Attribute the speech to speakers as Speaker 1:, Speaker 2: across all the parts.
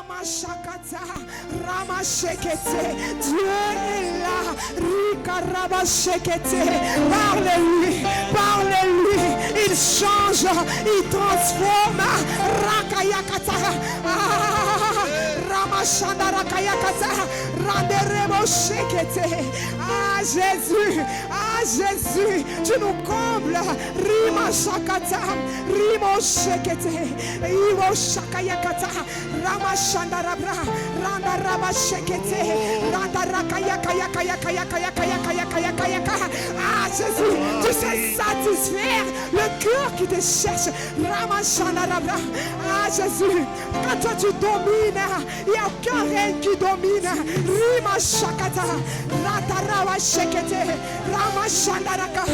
Speaker 1: Ramashakata, Ramashekete. Dieu est là. Rikarabashekete. Parle-lui, parle-lui. Il change, il transforme. Rakayakata. Ramashandarakayakata. Randereboshekete. Ah Jésus, ah Jésus, tu nous combles. Rimashakata, Rimoshekete, Imoshakayakata, Ramashandarabra, Randarabashekete, Randarakayakayakayakayakayakayakayakayaka. Ah Jésus, tu sais satisfaire le cœur qui te cherche. Ramashandarabra. Ah Jésus, quand toi tu domines, il n'y a aucun règne qui domine. Rimashakata, Randarabashekete, Ramashandaraka.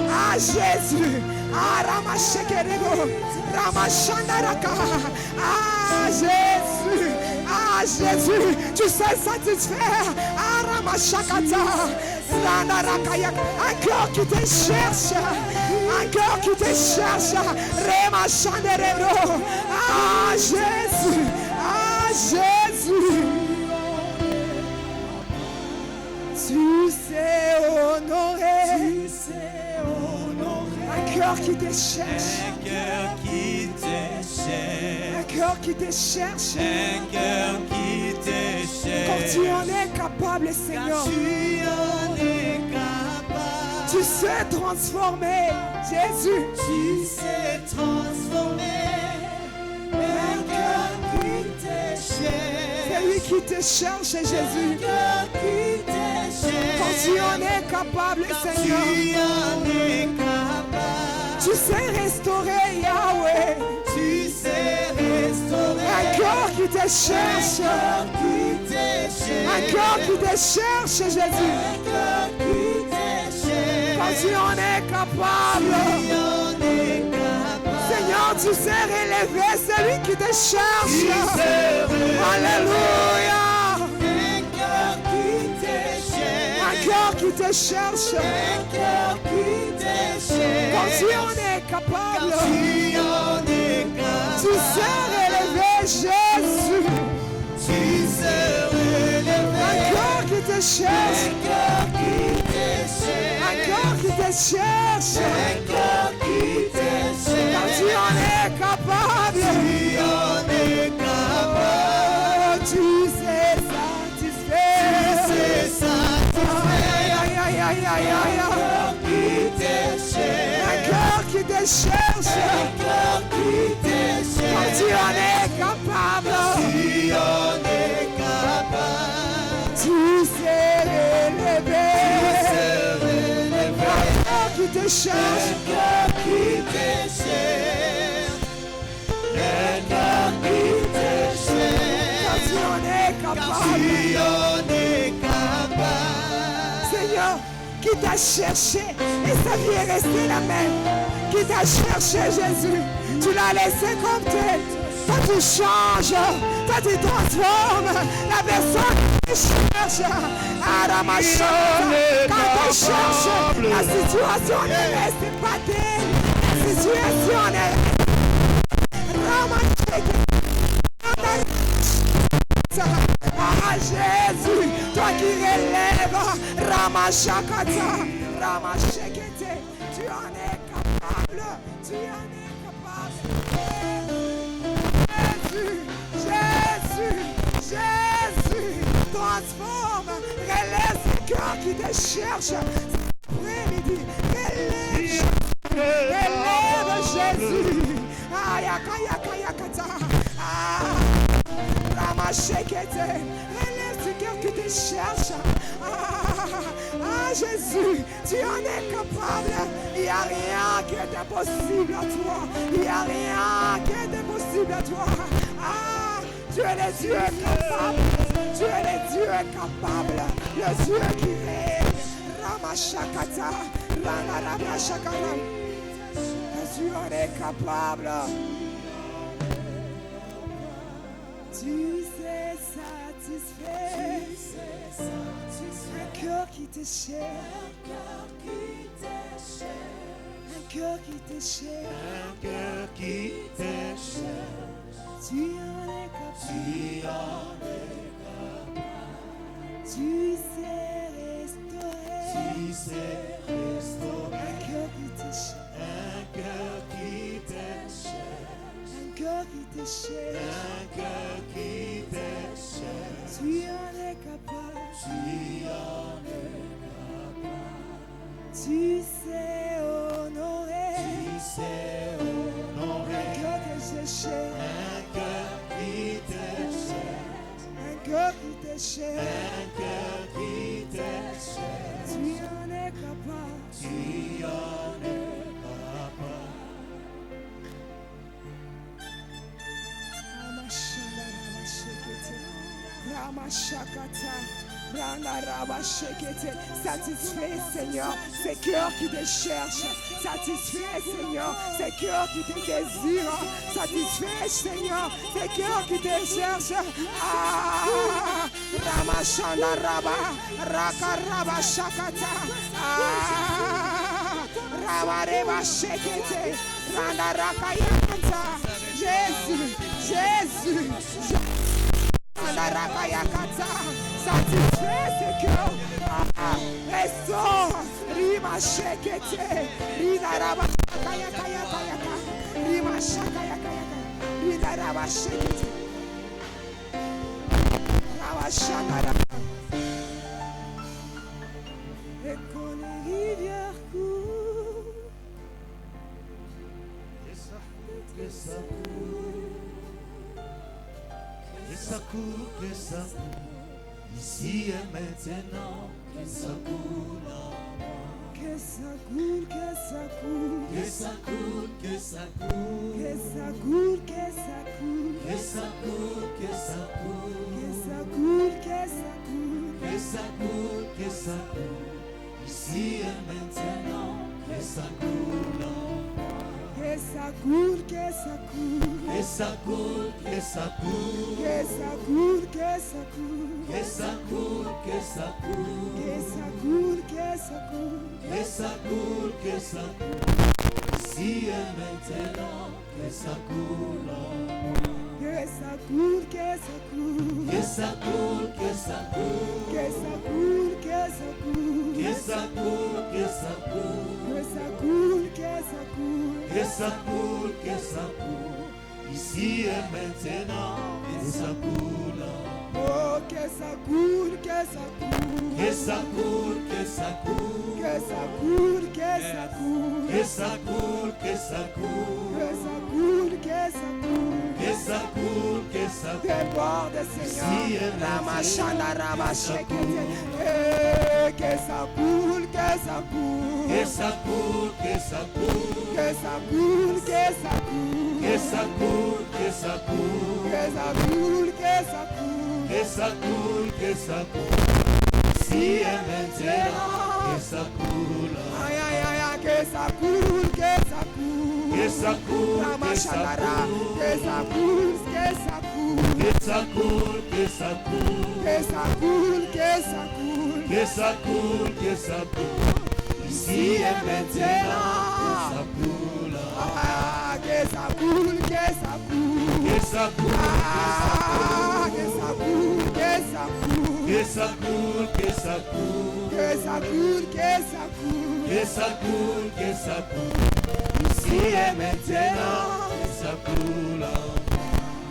Speaker 1: Ah Jésus, ah Ramashekerebo, Ramashandaraka. Ah Jésus, ah Jésus, tu sais satisfaire. Ah Ramashakata, Randarakaya. Un cœur qui te cherche, un cœur qui te cherche. Ramashandarebo. Ah Jésus, ah Jésus. Tu sais honorer, un cœur qui te cherche,
Speaker 2: un cœur qui te cherche,
Speaker 1: un cœur qui te cherche,
Speaker 2: un cœur qui te cherche.
Speaker 1: quand tu en es capable, Seigneur,
Speaker 2: Car tu en es capable,
Speaker 1: tu sais transformer, Jésus,
Speaker 2: tu sais transformer un cœur qui te cherche,
Speaker 1: c'est lui qui te cherche, Jésus,
Speaker 2: un cœur qui te cherche.
Speaker 1: quand tu en es capable, Seigneur,
Speaker 2: Tu en es capable,
Speaker 1: tu sais restaurer, Yahweh,
Speaker 2: tu sais restaurer
Speaker 1: un cœur qui te cherche,
Speaker 2: un cœur qui te cherche,
Speaker 1: un cœur qui te cherche, Jésus,
Speaker 2: un cœur qui te cherche.
Speaker 1: quand tu en es capable,
Speaker 2: Tu en es capable,
Speaker 1: Seigneur, tu sais relever celui qui te cherche.
Speaker 2: tu sais relever
Speaker 1: Alléluia.
Speaker 2: un cœur qui te cherche,
Speaker 1: Un cœur qui te cherche.
Speaker 2: un cœur qui te cherche.
Speaker 1: Quand tu en es capable,
Speaker 2: Tu en es capable,
Speaker 1: tu sais relever Jésus.
Speaker 2: tu sais relever
Speaker 1: Un cœur qui te cherche.
Speaker 2: un cœur qui te cherche,
Speaker 1: Un cœur qui te cherche.
Speaker 2: un cœur qui te cherche.
Speaker 1: Quand tu en es capable,
Speaker 2: Tu en es capable,
Speaker 1: tu sais satisfaire.
Speaker 2: c'est satisfaire
Speaker 1: Aïe, aïe, aïe, aïe, aïe,
Speaker 2: un cœur qui te cherche,
Speaker 1: un cœur qui te cherche.
Speaker 2: un cœur qui te
Speaker 1: Quand tu
Speaker 2: cherche.
Speaker 1: en es capable,
Speaker 2: Tu en es capable,
Speaker 1: tu sais relever.
Speaker 2: c'est relever
Speaker 1: Un cœur qui te cherche.
Speaker 2: un cœur qui te cherche, un cœur qui te
Speaker 1: Quand tu
Speaker 2: cherche.
Speaker 1: en es
Speaker 2: Car
Speaker 1: capable,
Speaker 2: tu en es capable,
Speaker 1: Seigneur, qui t'a cherché et sa vie est restée la même. Qui t'a cherché, Jésus, tu l'as laissé comme tel. Toi tu changes, toi tu transformes la personne qui cherche. Aramasha, quand tu cherches, la situation ne reste pas telle. La situation est Ramasheke. Ah Jésus, toi qui relèves, Ramashakata, Ramashekete, tu en es capable, tu en es capable. Jésus, Jésus, transforme, relève ce cœur qui te cherche. Après-midi, relève Jésus. Ayakayakayakata. Ramashekete, relève ce cœur qui te cherche. Ah, Jésus, tu en es capable. Il n'y a rien qui est impossible à toi. Il n'y a rien qui est impossible à toi. Ah, tu es le Dieu capable. Tu es le Dieu capable. Le Dieu qui règne. Ramashakata, Ramashakata. Tu en es capable. Tu sais satisfaire un cœur qui te cherche, un cœur qui te cherche,
Speaker 2: un cœur qui te cherche.
Speaker 1: tu en es capable.
Speaker 2: Tu en
Speaker 1: cherche.
Speaker 2: un cœur qui te cherche.
Speaker 1: Tu en es capable.
Speaker 2: Tu en es capable.
Speaker 1: Tu sais honorer.
Speaker 2: Tu sais honorer.
Speaker 1: Un cœur que je cherche.
Speaker 2: Un cœur qui te cherche.
Speaker 1: Un cœur qui te cherche.
Speaker 2: Un cœur qui te cherche.
Speaker 1: Tu en es capable.
Speaker 2: Tu en es capable.
Speaker 1: Satisfait, Seigneur, ces cœurs qui te cherchent. Satisfait, Seigneur, ces cœurs qui te désirent. Satisfait, Seigneur, ces cœurs qui te cherchent. Ah, Ramashanda Raba, Raka Raba Shakata. Ah, Rabareba Shekete, Randa Raka Yakata. Jésus, Jésus, Jésus. Satisfait ce cœur. Restaure. Rima shekete. Rina raba kaya kaya kaya kaya. Rima shakaya kaya kaya. Rina raba shekete. Raba shakara. Et quand les rivières courent.
Speaker 2: Que ça coule. Que ça coule, que ça coule. Ici et maintenant, que ça coule en moi.
Speaker 1: Que ça coule, que ça coule.
Speaker 2: Que ça coule, que ça coule.
Speaker 1: Que ça coule, que ça coule.
Speaker 2: Que ça coule, que ça coule.
Speaker 1: Que ça coule, que ça coule.
Speaker 2: Que ça coule, que ça coule. Ici et maintenant, que ça coule en moi.
Speaker 1: Que ça coule, que ça coule.
Speaker 2: Que ça coule, que ça coule.
Speaker 1: Que ça coule, que ça coule.
Speaker 2: Que ça coule, que ça coule.
Speaker 1: Que ça coule, que ça coule.
Speaker 2: Que ça coule, que ça coule. Ici et maintenant, que ça coule en moi.
Speaker 1: Que ça coule, que ça coule.
Speaker 2: Que ça coule, que ça coule.
Speaker 1: Que ça coule, que ça coule.
Speaker 2: Que ça coule, que ça coule.
Speaker 1: Que ça coule, que ça coule.
Speaker 2: Que ça coule, que ça coule. Ici et maintenant, que ça coule en moi.
Speaker 1: Oh, que ça coule, que ça coule.
Speaker 2: Que ça coule, que ça coule.
Speaker 1: Que ça coule, que ça coule.
Speaker 2: Que ça coule, que ça coule.
Speaker 1: Que ça coule, que ça coule.
Speaker 2: Que ça coule, que ça coule.
Speaker 1: Déborde,
Speaker 2: Si
Speaker 1: Seigneur.
Speaker 2: elle
Speaker 1: Ramachanda, Ramachekete. Que ça coule, que ça coule.
Speaker 2: Que ça coule, que ça coule.
Speaker 1: Que ça coule, que ça coule.
Speaker 2: Que ça coule, que ça coule.
Speaker 1: Que ça coule, que ça coule.
Speaker 2: Que ça coule, que ça coule. Si et maintenant, que ça coule.
Speaker 1: Aïe, aïe, aïe, aïe, que ça coule, que ça coule.
Speaker 2: Que ça coule, que ça
Speaker 1: Ramachandara,
Speaker 2: coule.
Speaker 1: que ça coule, que ça coule.
Speaker 2: Que ça coule, que ça coule.
Speaker 1: Que ça coule, que ça coule.
Speaker 2: Que ça coule, que ça coule. Ici et maintenant, que ça coule.
Speaker 1: Ah, que ça coule, que ça coule.
Speaker 2: Que ça coule,
Speaker 1: Ah, que ça coule, que ça coule.
Speaker 2: que ça coule, que ça coule.
Speaker 1: Que ça coule, que ça coule.
Speaker 2: Que ça coule, que ça coule. Ici et maintenant, que ça coule.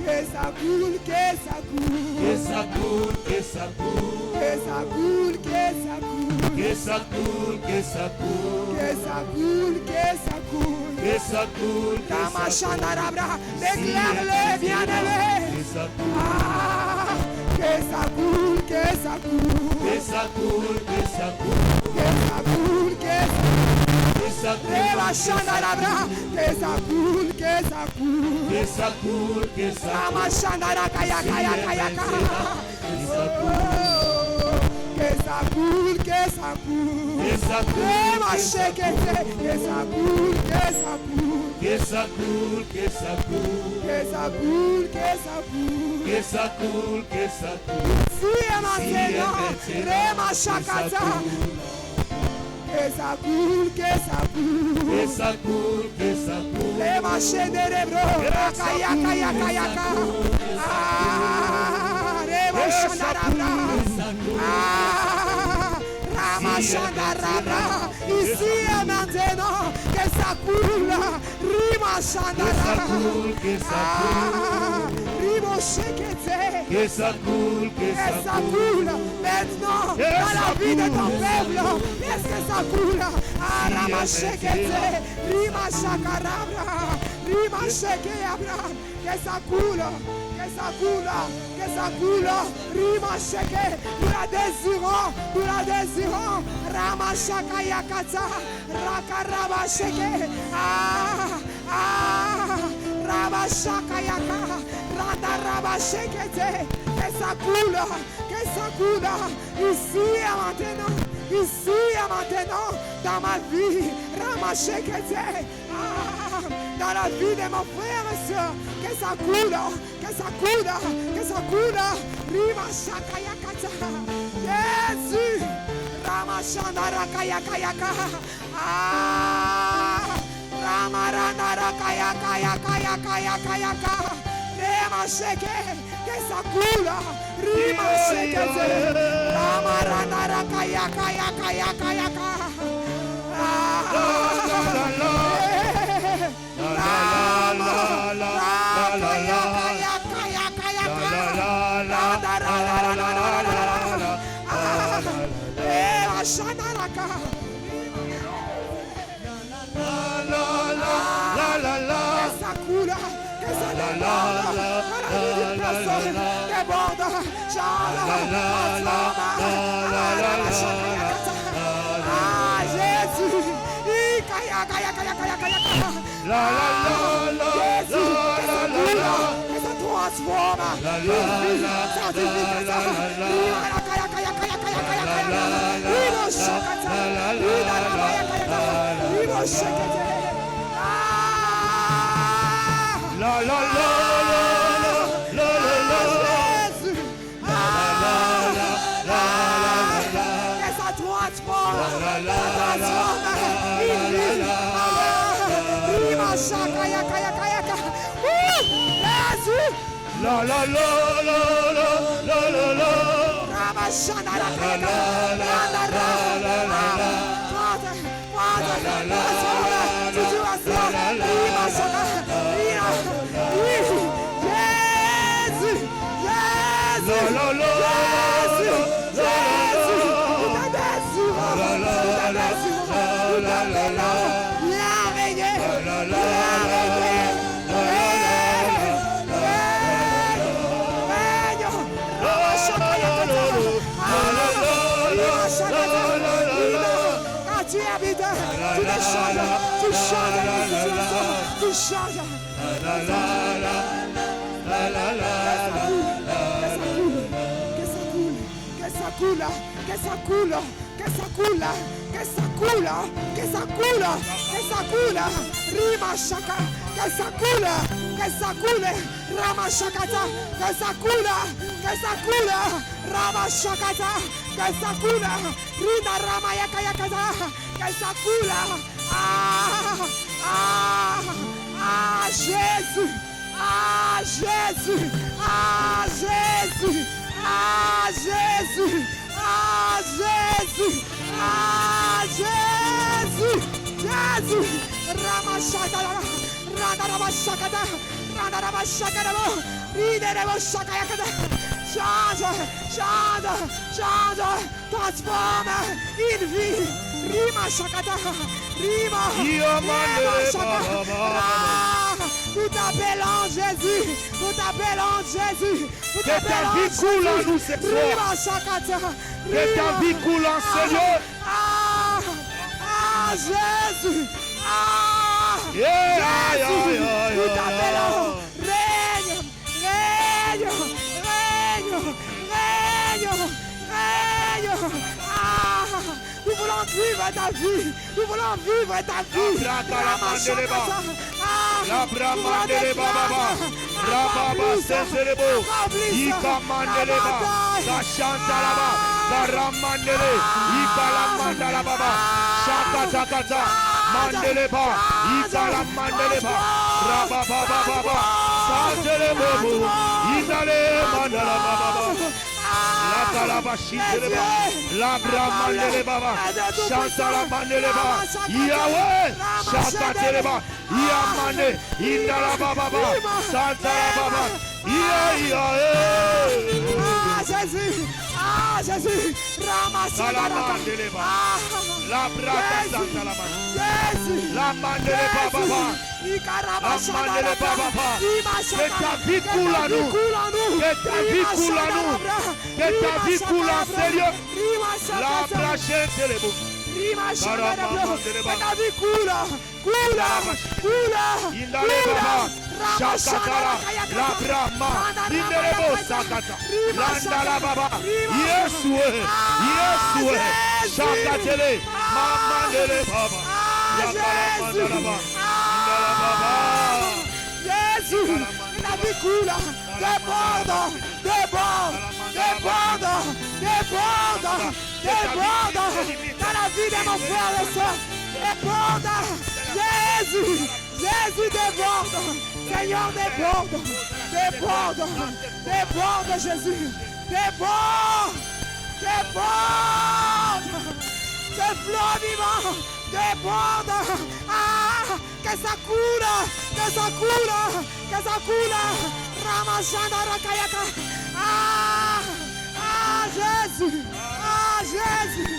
Speaker 1: Que ça coule, que ça coule.
Speaker 2: Que ça coule, que ça coule.
Speaker 1: Que ça coule, que ça coule.
Speaker 2: Que ça coule, que ça coule.
Speaker 1: Que ça coule, que ça coule.
Speaker 2: Que ça coule, que ça coule.
Speaker 1: Kamachandarabra, déclare-le, viens-le.
Speaker 2: Que ça coule,
Speaker 1: Ah, que ça coule, que ça coule.
Speaker 2: que ça coule, que ça coule.
Speaker 1: Que ça coule, que ça coule.
Speaker 2: Que ça coule,
Speaker 1: Kamachandarabra, que ça coule, que ça coule.
Speaker 2: que ça coule, que ça coule.
Speaker 1: Kamachandara kaya kaya kaya kaya.
Speaker 2: Que ça coule,
Speaker 1: Que ça coule, que ça coule.
Speaker 2: que ça coule,
Speaker 1: Que ça coule, que ça coule.
Speaker 2: que ça coule, que ça coule.
Speaker 1: Que ça coule, que ça coule.
Speaker 2: Que ça coule, que ça coule.
Speaker 1: Si est maintenant, Rema Shakata. Que ça coule, que ça coule.
Speaker 2: Que ça coule, que ça coule.
Speaker 1: Rema Shederebro, Kaya Kaya Kaya Kaya. Ah, Rema Shandarabra. Ah, Rama Shandarabra, ici et maintenant, que ça coule, Rima Shandara,
Speaker 2: que ça coule,
Speaker 1: Rimo Shekete,
Speaker 2: que ça coule,
Speaker 1: que ça coule, maintenant, dans la vie de ton peuple, est-ce que ça coule, Rama Shekete, Rima Shakarabra, Rima Shekeyabra, que ça coule, que ça coule, que ça coule, Rima Sheke, nous la désirons, Rama Shakayakata, Rakaraba Sheke, Rama Shakayaka, Rama Shekete, que ça coule, ici et maintenant, dans ma vie, Rama Shekete, dans la vie de mon frère et soeur, que ça coule, Rima Shakayakata, Jésus, Rama Shandara Kayakayaka, Rama Randara Kayakayaka, Rima Sheke, que ça coule, Rima Shekete, Rama Randara Kayakayaka, Rima Shaka, que ça coule, Rama Shakata, que ça coule, Rama Shakata, que ça coule, Rina Rama Yakayakata, que ça coule, Jésus, Jésus, Jésus, Jésus, Jésus, Jésus, Jésus, Rama Shakata, Rama Shakata, Rama Shakata, Rama Shakata, change, transforme une vie, Rima Shakata, Rima Shakata, nous t'appelons Jésus, nous t'appelons Jésus, nous
Speaker 3: que ta vie coule en nous cette
Speaker 1: fois,
Speaker 3: que ta vie coule en Seigneur,
Speaker 1: Jésus, nous t'appelons, nous voulons vivre ta vie, nous voulons vivre ta vie.
Speaker 3: La bramandele baba, rababa seserebo, ikamandele baba, sashanta laba, baramandele, ikalamandala baba, shakatakata, mandele ba, ikalamandele ba, rababa baba, saserebo, itale mandala baba, la Rabashiteleba, Labramandeleba, Shantalamandeleba, Yahweh, Shakateleba, Yamane, Indalababa, Santalababa,
Speaker 1: Jésus, Jésus,
Speaker 3: Salamandeleba, Labraka Santalaba,
Speaker 1: Jésus,
Speaker 3: Lamandeleba, que ta vie coule à nous, que ta vie coule à nous, que ta vie coule en sérieux. La prochaine télébo.
Speaker 1: Que ta vie coule,
Speaker 3: Shakatara, la Brahma, Inderebo Sakata, Landala Baba, Yesue, Shakatele, Mama Dele Baba, Yakala Baba,
Speaker 1: Jésus, la vie coule, déborde dans la vie de mon frère et soeur, déborde, Jésus déborde, Seigneur déborde, Jésus, déborde, ce flot vivant, déborde, que ça coule, Ramachanda Rakayaka, Jésus, Jésus,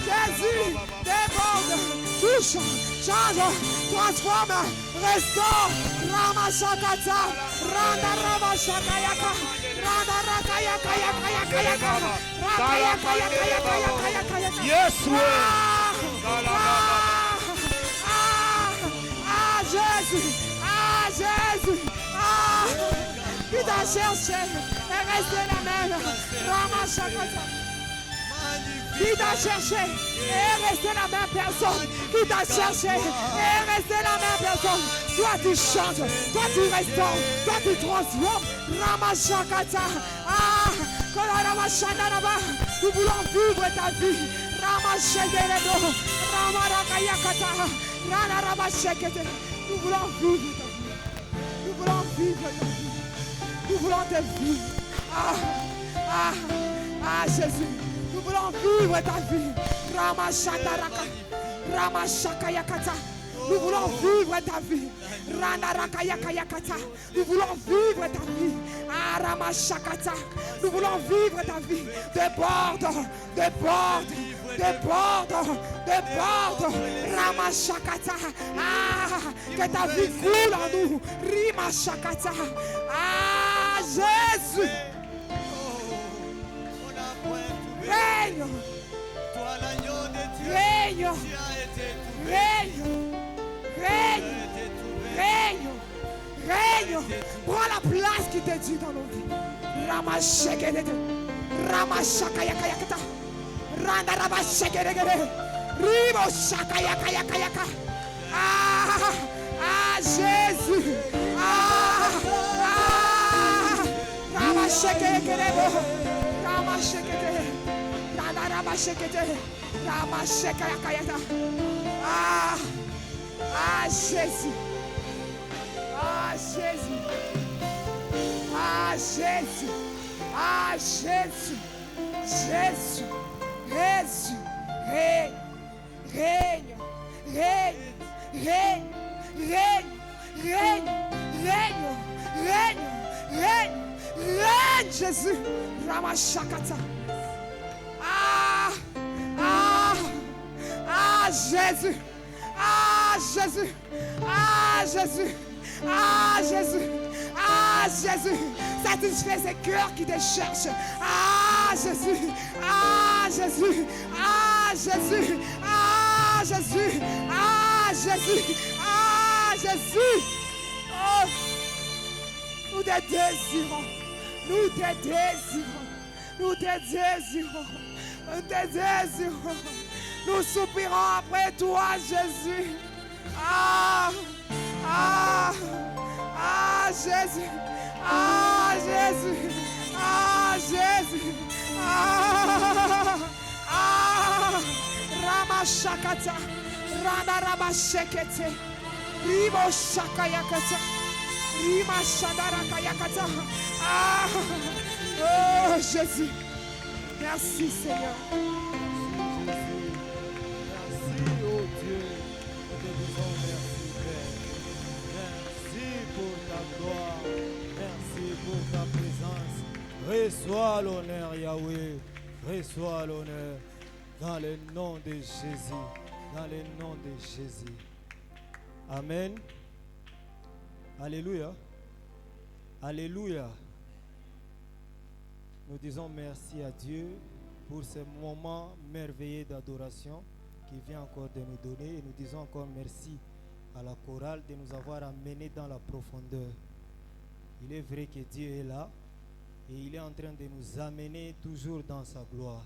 Speaker 1: Jésus, déborde, touche, change, transforme, restaure, Ramashakata, Randa Ramashakayaka, Randa Rakayaka,
Speaker 3: yes,
Speaker 1: Jésus, qui t'a cherché et resté la même, Ramashakata. Qui t'a cherché et resté la même personne. Qui t'a cherché et resté la même personne. Toi tu changes, toi tu restaures, toi tu transformes. Ramashakata. Nous voulons vivre ta vie. Ramashakata. Ramarakayakata. Ranarabashakata. Nous voulons vivre ta vie. Nous voulons vivre ta vie. Nous voulons te vivre. Jésus. Nous voulons vivre ta vie. Ramashandaraka. Ramashakayakata. Nous voulons vivre ta vie. Randarakayakayakata. Nous voulons vivre ta vie. Ramashakata. Nous voulons vivre ta vie. Déborde. Ramashakata. Que ta vie coule en nous. Rimashakata. Jésus. Règne. Prends la place qui t'est due dans nos vies. Ramashakayakayakata. Randarabashakayakata. Rimoshakayakayakayaka. Jésus. Ramashakayakayaka. Ramashakayakayaka. Jésus. Jésus. Règne. Jésus. Ramashakata. Jésus. Jésus. Satisfais ces cœurs qui te cherchent. Jésus. Oh, nous te désirons. Nous soupirons après toi, Jésus. Jésus. Ramashakata. Randarabashekete. Rimoshakayakata. Rima Shandara Kayakata. Ah, oh Jésus. Merci Seigneur.
Speaker 2: Merci, oh Dieu. Nous te disons merci, Père. Merci pour ta gloire. Merci pour ta présence. Reçois l'honneur, Yahweh. Reçois l'honneur. Dans le nom de Jésus. Dans le nom de Jésus. Amen. Alléluia. Alléluia. Nous disons merci à Dieu pour ce moment merveilleux d'adoration qu'il vient encore de nous donner. Et nous disons encore merci à la chorale de nous avoir amenés dans la profondeur. Il est vrai que Dieu est là et il est en train de nous amener toujours dans sa gloire.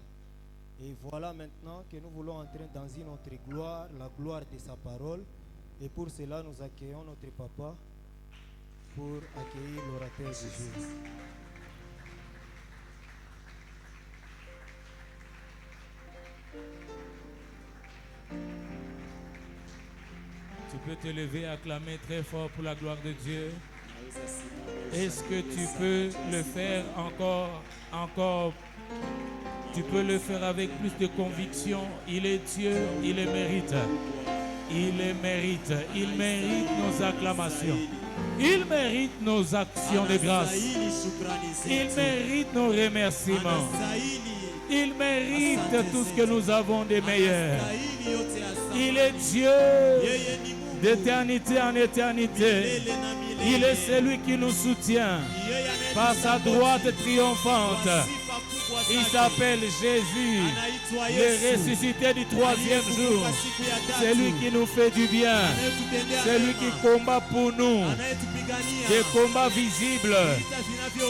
Speaker 2: Et voilà maintenant que nous voulons entrer dans une autre gloire, la gloire de sa parole. Et pour cela, nous accueillons notre papa pour accueillir l'orateur du jour.
Speaker 4: Tu peux te lever et acclamer très fort pour la gloire de Dieu. Est-ce que tu peux le faire encore? Tu peux le faire avec plus de conviction. Il est Dieu, il le mérite. Il le mérite. Il mérite nos acclamations. Il mérite nos actions de grâce. Il mérite nos remerciements. Il mérite tout ce que nous avons de meilleur. Il est Dieu d'éternité en éternité. Il est celui qui nous soutient par sa droite triomphante. Il s'appelle Jésus, le ressuscité du troisième jour. Celui qui nous fait du bien. Celui qui combat pour nous. Des combats visibles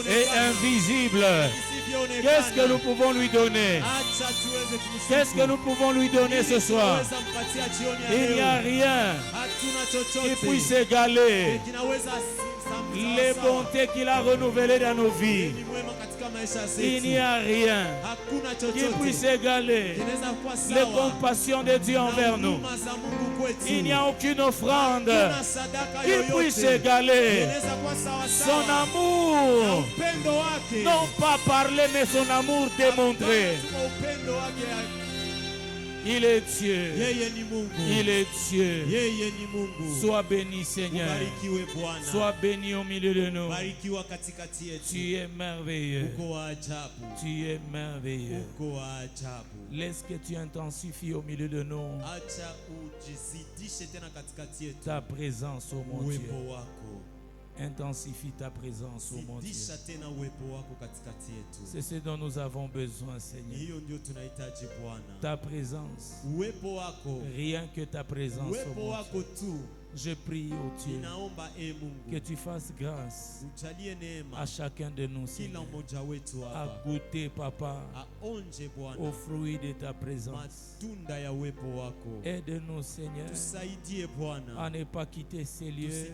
Speaker 4: et invisibles. Qu'est-ce que nous pouvons lui donner? Qu'est-ce que nous pouvons lui donner ce soir? Il n'y a rien qui puisse égaler les bontés qu'il a renouvelées dans nos vies. Il n'y a rien qui puisse égaler les compassions de Dieu envers nous. Il n'y a aucune offrande qui puisse égaler son amour. Non pas parler, mais son amour démontré. Il est Dieu. Il est Dieu. Sois béni, Seigneur. Sois béni au milieu de nous. Tu es merveilleux. Tu es merveilleux. Laisse que tu intensifies au milieu de nous ta présence, oh mon Dieu. Intensifie ta présence, oh mon Dieu. C'est ce dont nous avons besoin, Seigneur. Ta présence. Rien que ta présence, oh mon Dieu. Je prie, oh Dieu, que tu fasses grâce à chacun de nous, Seigneur, à goûter, Papa, au fruit de ta présence. Aide-nous, Seigneur, à ne pas quitter ces lieux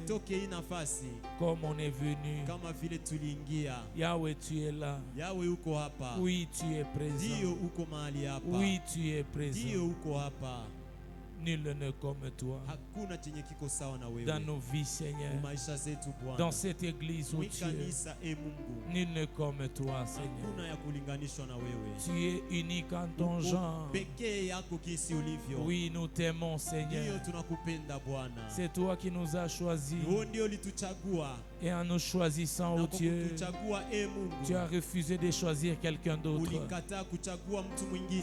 Speaker 4: comme on est venu. Yahweh, tu es là. Oui, tu es présent. Oui, tu es présent. Nul ne comme toi dans nos vies, Seigneur, dans cette église, oh Dieu. Nul ne comme toi, Seigneur. Tu es unique en ton genre. Oui, nous t'aimons, Seigneur. C'est toi qui nous as choisis. Et en nous choisissant, oh Dieu, tu as refusé de choisir quelqu'un d'autre.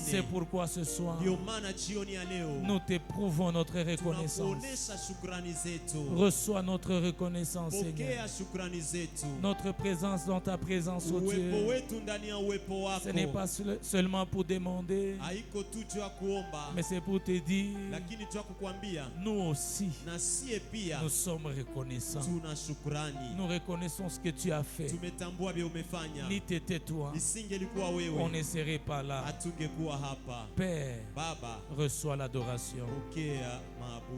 Speaker 4: C'est pourquoi ce soir, nous t'éprouvons notre reconnaissance. Reçois notre reconnaissance, Seigneur. Notre présence dans ta présence, oh Dieu. Ce n'est pas seulement pour demander, mais c'est pour te dire, nous aussi, nous sommes reconnaissants. Nous reconnaissons ce que tu as fait. Ni t'étais toi, on ne serait pas là. Père, reçois l'adoration.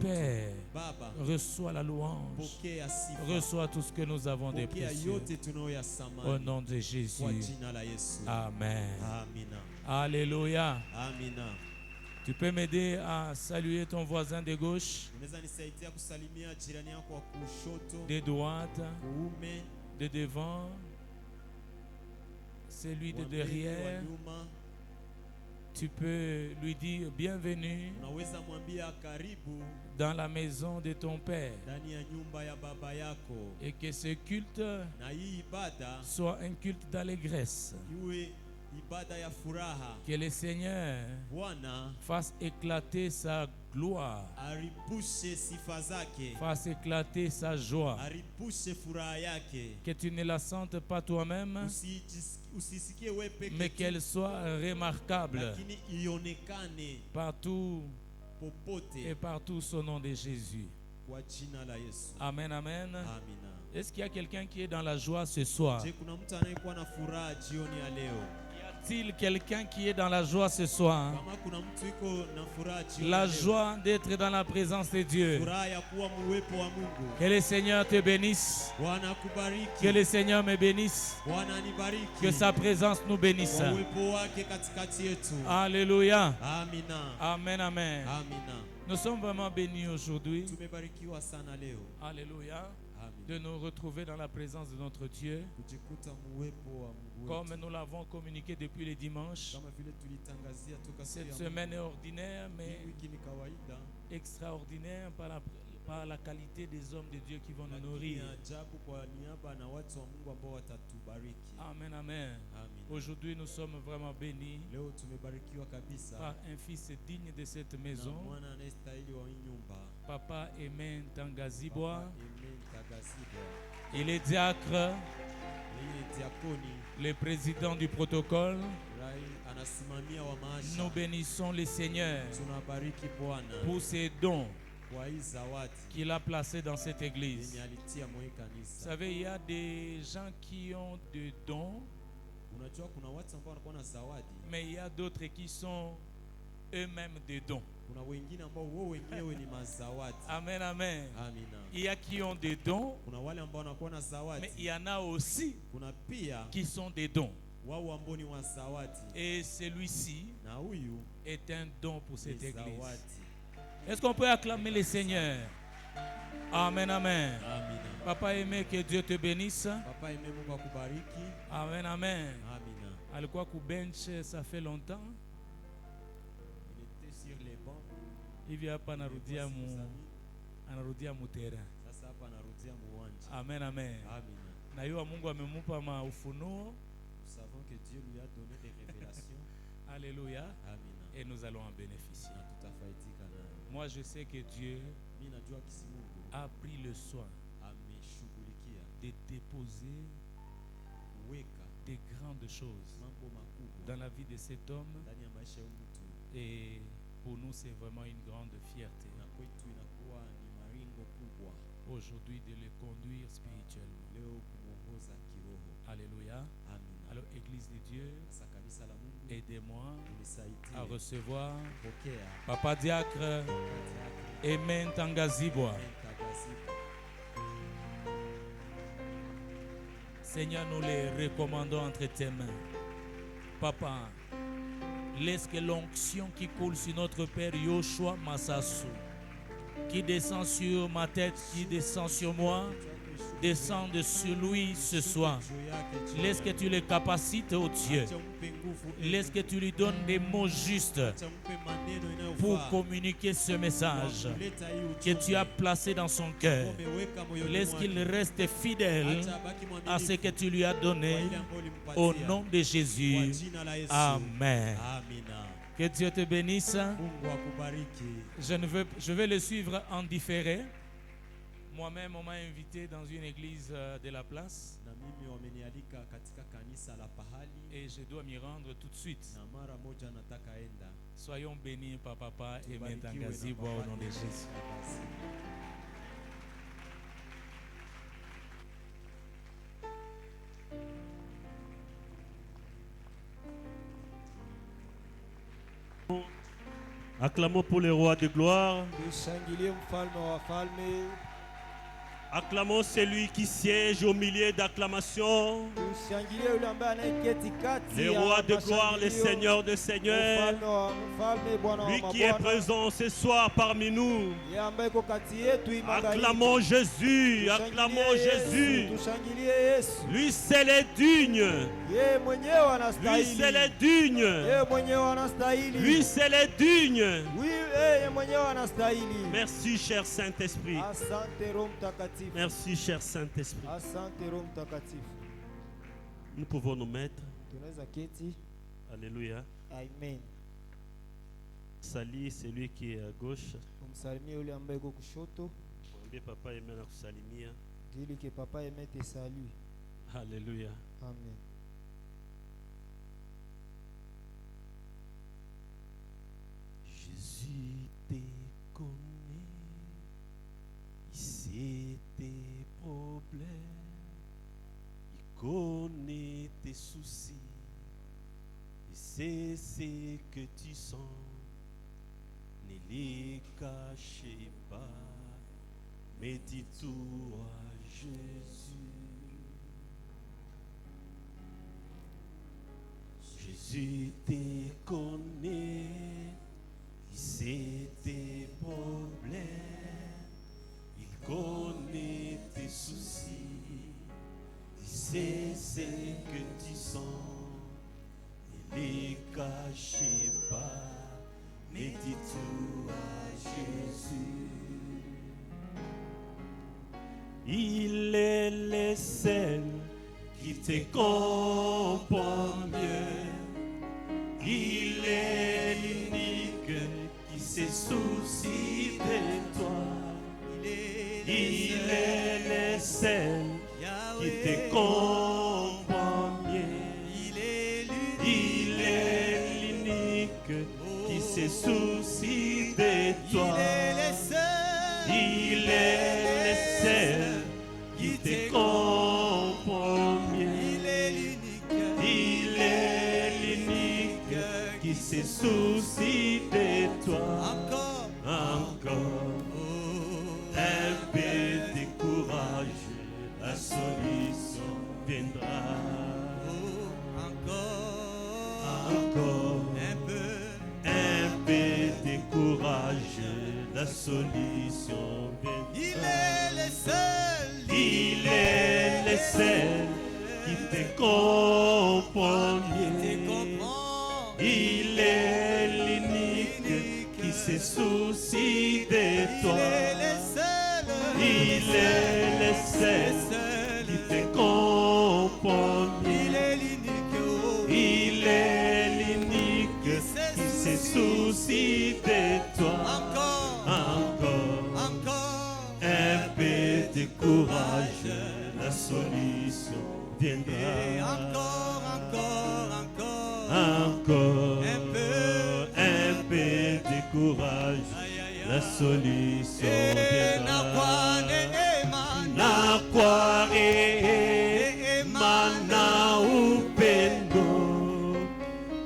Speaker 4: Père, reçois la louange. Reçois tout ce que nous avons de précieux. Au nom de Jésus. Amen. Alléluia. Tu peux m'aider à saluer ton voisin de gauche, de droite, de devant, celui de derrière. Tu peux lui dire bienvenue dans la maison de ton Père. Et que ce culte soit un culte d'allégresse. Que le Seigneur fasse éclater sa gloire, fasse éclater sa joie. Que tu ne la sentes pas toi-même, mais qu'elle soit remarquable partout et partout au nom de Jésus. Amen, amen. Est-ce qu'il y a quelqu'un qui est dans la joie ce soir? Y a-t-il quelqu'un qui est dans la joie ce soir? La joie d'être dans la présence de Dieu. Que le Seigneur te bénisse. Que le Seigneur me bénisse. Que sa présence nous bénisse. Alléluia. Amen, amen. Nous sommes vraiment bénis aujourd'hui. Alléluia. De nous retrouver dans la présence de notre Dieu. Comme nous l'avons communiqué depuis le dimanche. Cette semaine est ordinaire, mais extraordinaire par la qualité des hommes de Dieu qui vont nous nourrir. Amen, amen. Aujourd'hui, nous sommes vraiment bénis par un fils digne de cette maison. Papa Aimé Ntangazibwa. Il est diacre, le président du protocole. Nous bénissons le Seigneur pour ses dons qu'il a placés dans cette église. Vous savez, il y a des gens qui ont des dons, mais il y a d'autres qui sont eux-mêmes des dons. Amen, amen. Il y a qui ont des dons, mais il y en a aussi qui sont des dons. Et celui-ci est un don pour cette église. Est-ce qu'on peut acclamer le Seigneur? Amen, amen. Papa Aimé, que Dieu te bénisse. Amen, amen. Alikuwa kubench, ça fait longtemps. Hivi hapa anarudia mutera. Amen, amen. Na hiyo Mungu amemupa maufunuo. Alléluia. Et nous allons en bénéficier. Moi je sais que Dieu a pris le soin de déposer des grandes choses dans la vie de cet homme. Et pour nous, c'est vraiment une grande fierté aujourd'hui de le conduire spirituellement. Alléluia. Alors, Église de Dieu, aidez-moi à recevoir Papa Diacre Aimé Ntangazibwa. Seigneur, nous les recommandons entre tes mains. Papa, laisse que l'onction qui coule sur notre Père Yoshua Massassou, qui descend sur ma tête, qui descend sur moi, descende sur lui ce soir. Laisse que tu le capacites, oh Dieu. Laisse que tu lui donnes des mots justes pour communiquer ce message que tu as placé dans son cœur. Laisse qu'il reste fidèle à ce que tu lui as donné au nom de Jésus. Amen. Que Dieu te bénisse. Je vais le suivre en différé. Moi-même, on m'a invité dans une église de la place. Et je dois m'y rendre tout de suite. Soyons bénis par Papa Aimé Ntangazibwa au nom de Jésus.
Speaker 5: Acclamons pour le roi de gloire.
Speaker 4: Acclamons celui qui siège au milieu d'acclamations. Le roi de gloire, le Seigneur de seigneurs. Lui qui est présent ce soir parmi nous. Acclamons Jésus, acclamons Jésus. Lui seul est digne. Lui seul est digne. Lui seul est digne. Merci cher Saint-Esprit. Merci cher Saint-Esprit. Nous pouvons nous mettre. Alléluia.
Speaker 2: Amen.
Speaker 4: Salut celui qui est à gauche. Mwambie papa aime na kusalimia.
Speaker 2: Dis-lui que papa aime te salue.
Speaker 4: Alléluia.
Speaker 2: Amen.
Speaker 4: Jésus te connaît. Il sait tes problèmes. Il connaît tes soucis. Il sait ce que tu sens. Ne les cachez pas. Mais dis-tout à Jésus. Jésus te connaît. Il sait tes problèmes. Il connaît tes soucis. Il sait ce que tu sens. Ne les cachez pas. Mais dis tout à Jésus. Il est le seul qui te comprend mieux. Il est l'unique qui se soucie de toi. Il est le seul qui te comprend mieux. Il est l'unique qui se soucie de toi. Il est le seul qui te comprend mieux. Il est l'unique qui se soucie de toi. Encore un peu de courage, la solution viendra. Encore un peu de courage, la solution viendra. Il est le seul qui te comprend mieux. Il est l'unique qui se soucie de toi. Il est le seul qui te comprend mieux. Il est l'unique qui se soucie de toi. Encore un peu de courage, la solution viendra. Encore un peu de courage, la solution viendra. Mana upendo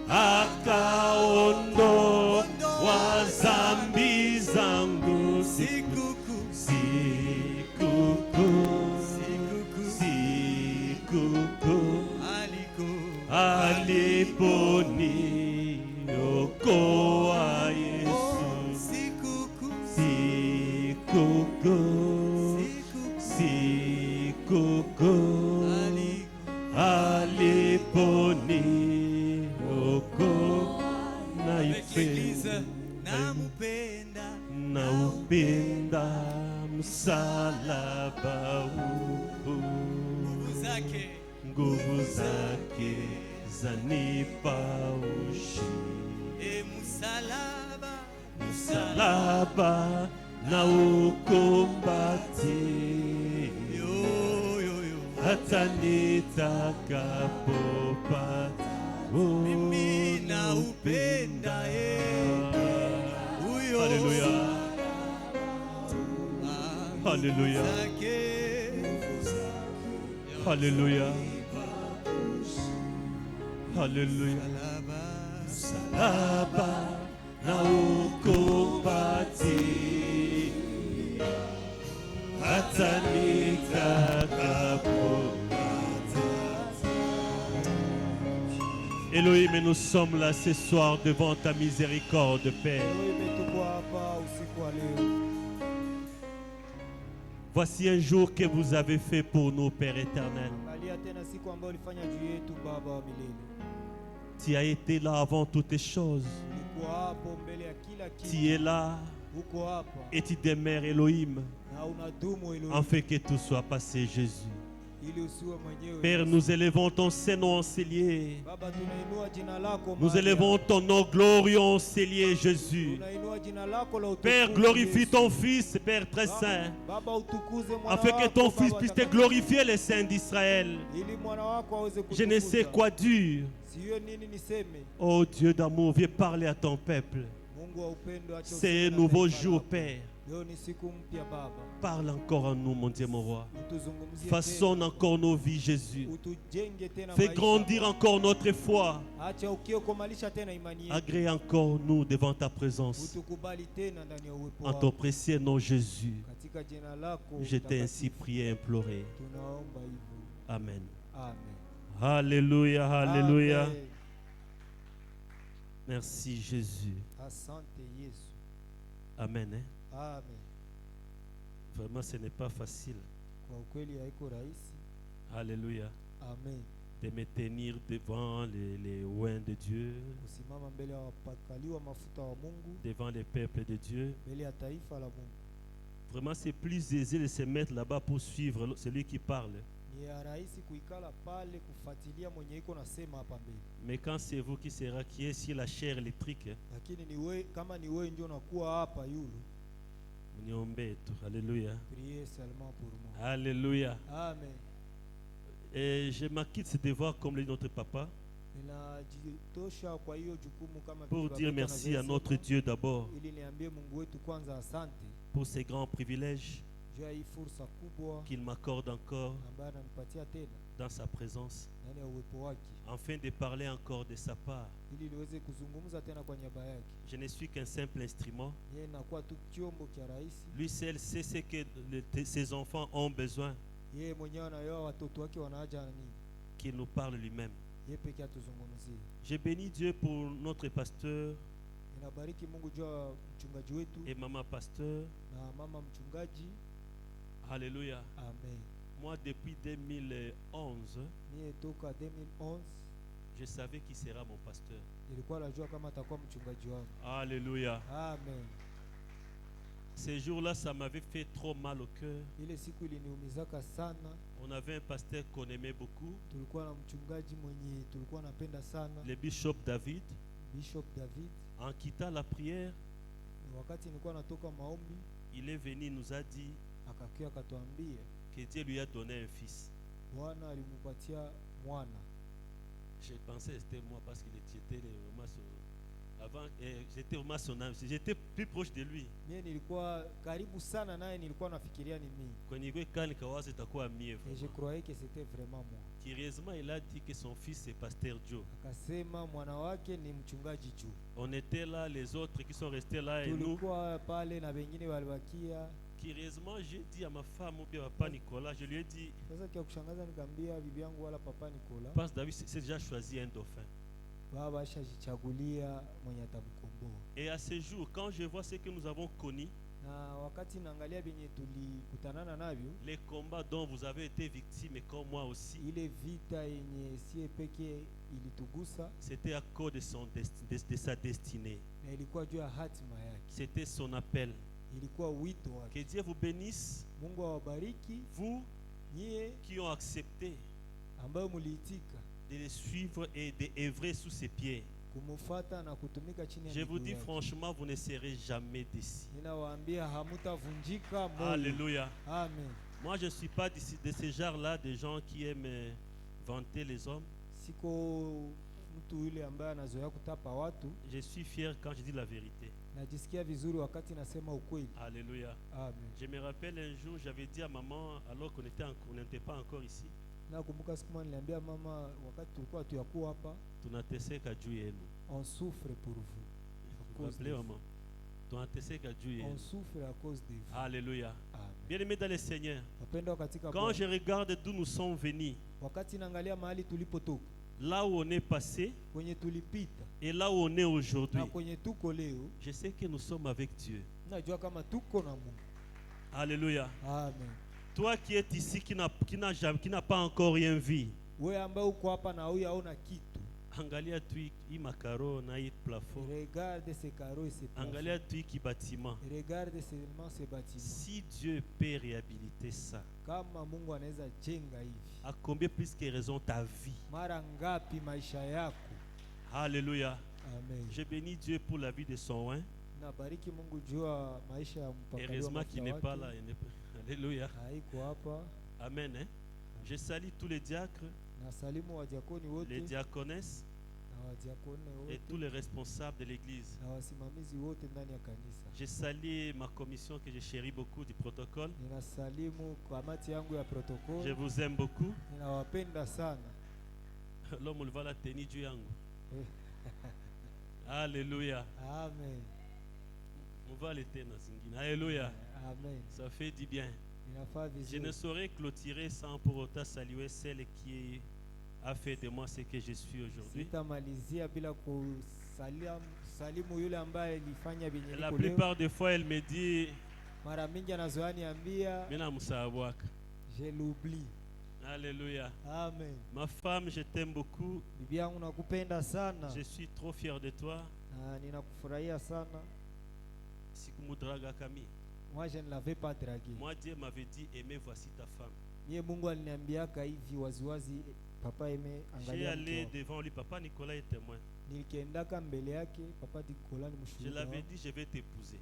Speaker 4: akaondo wa zambi zangu. Aliponi okoa Yesu. Sikuku aliponi okoa naupenda msalaba nguvu zake zanipa ushindi. Msalaba na ukumbatie hata nitakapopata. Mimi naupenda huyo. Haleluya. Haleluya. Haleluya. Haleluya. Msalaba na ukumbatie hata nitakapopata. Elohim, nous sommes là ce soir devant ta miséricorde, Père. Voici un jour que vous avez fait pour nous, Père éternel. Tu as été là avant toutes choses. Tu es là et tu demeures, Elohim, afin que tout soit passé, Jésus. Père, nous élevons ton Saint-Nom enseigné. Nous élevons ton nom glorieux enseigné, Jésus. Père, glorifie ton Fils, Père très saint, afin que ton Fils puisse te glorifier, les saints d'Israël. Je ne sais quoi dire. Oh Dieu d'amour, viens parler à ton peuple. C'est un nouveau jour, Père. Parle encore en nous, mon Dieu, mon roi. Façonne encore nos vies, Jésus. Fais grandir encore notre foi. Agrée encore nous devant ta présence. En ton précieux nom, Jésus. Je t'ai ainsi prié et imploré. Amen. Alléluia, alléluia. Merci, Jésus. Amen.
Speaker 2: Amen.
Speaker 4: Vraiment, ce n'est pas facile. Alléluia.
Speaker 2: Amen.
Speaker 4: De me tenir devant les oins de Dieu, devant les peuples de Dieu. Vraiment, c'est plus aisé de se mettre là-bas pour suivre celui qui parle. Mais quand c'est vous qui êtes sur la chair électrique, alléluia.
Speaker 2: Priez seulement pour moi.
Speaker 4: Alléluia.
Speaker 2: Amen.
Speaker 4: Et je m'acquitte ce devoir comme le dit notre papa, pour dire merci à notre Dieu d'abord pour ces grands privilèges qu'il m'accorde encore dans sa présence, afin de parler encore de sa part. Je ne suis qu'un simple instrument. Lui seul sait ce que ses enfants ont besoin, qu'il nous parle lui-même. Je bénis Dieu pour notre pasteur et maman pasteur. Alléluia.
Speaker 2: Amen.
Speaker 4: Moi, depuis 2011, je savais qui sera mon pasteur. Alléluia.
Speaker 2: Amen.
Speaker 4: Ces jours-là, ça m'avait fait trop mal au cœur. On avait un pasteur qu'on aimait beaucoup, le bishop David. En quittant la prière, il est venu, il nous a dit que Dieu lui a donné un fils. J'ai pensé que c'était moi parce qu'il était vraiment avant, j'étais vraiment son âme. J'étais plus proche de lui.
Speaker 2: Et je croyais que c'était vraiment moi.
Speaker 4: Curieusement, il a dit que son fils c'est Pasteur Joe. On était là, les autres qui sont restés là et nous. Curieusement, j'ai dit à ma femme ou bien à papa Nicolas, je lui ai dit, parce que David s'est déjà choisi un dauphin. Et à ce jour, quand je vois ce que nous avons connu, les combats dont vous avez été victime et comme moi aussi, c'était à cause de sa destinée. C'était son appel. Que Dieu vous bénisse, vous qui ont accepté de les suivre et d'œuvrer sous ses pieds. Je vous dis franchement, vous ne serez jamais déçus. Alléluia.
Speaker 2: Amen.
Speaker 4: Moi, je ne suis pas de ce genre-là, de gens qui aiment vanter les hommes. Je suis fier quand je dis la vérité. Alléluia.
Speaker 2: Amen.
Speaker 4: Je me rappelle un jour, j'avais dit à maman, alors qu'on n'était pas encore ici,
Speaker 2: on souffre pour vous.
Speaker 4: On
Speaker 2: souffre à cause de vous.
Speaker 4: Alléluia.
Speaker 2: Amen.
Speaker 4: Bien-aimés dans le Seigneur, quand je regarde d'où nous sommes venus,
Speaker 5: là où on est passé et là où on est aujourd'hui, je sais que nous sommes avec Dieu. Alléluia.
Speaker 2: Amen.
Speaker 5: Toi qui es ici, qui n'a pas encore rien vu, angalia tu hii makaro na hii plafond.
Speaker 2: Regarde ces carreaux et ces plafonds.
Speaker 5: Angalia tu hiki bâtiment.
Speaker 2: Regarde seulement ces bâtiments.
Speaker 5: Si Dieu peut réhabiliter ça,
Speaker 2: kama Mungu anaweza jenga hivi,
Speaker 5: à combien plus que raison ta vie?
Speaker 2: Mara ngapi maisha yako?
Speaker 5: Alléluia.
Speaker 2: Amen.
Speaker 5: Je bénis Dieu pour la vie de son oin.
Speaker 2: Nabariki Mungu jua maisha ya mpakaliwa.
Speaker 5: Heureusement qu'il n'est pas là. Alléluia.
Speaker 2: Haiko hapa.
Speaker 5: Amen. Hein? Je salue tous les diacres, les diaconesses et tous les responsables de l'église. Je salue ma commission que je chéris beaucoup du protocole. Je vous aime beaucoup. L'homme va la tenir du yango. Alléluia.
Speaker 2: Amen.
Speaker 5: On va l'éteindre. Alléluia.
Speaker 2: Amen.
Speaker 5: Ça fait du bien. Je ne saurais clôturer sans pour autant saluer celle qui a fait de moi ce que je suis aujourd'hui. La plupart des fois, elle me dit,
Speaker 2: je l'oublie.
Speaker 5: Alléluia.
Speaker 2: Amen.
Speaker 5: Ma femme, je t'aime beaucoup. Je suis trop fier de toi.
Speaker 2: Moi, je ne l'avais pas dragué.
Speaker 5: Moi, Dieu m'avait dit, aimez, voici ta femme. J'ai allé devant lui, papa Nicolas est témoin. Je l'avais dit, je vais t'épouser.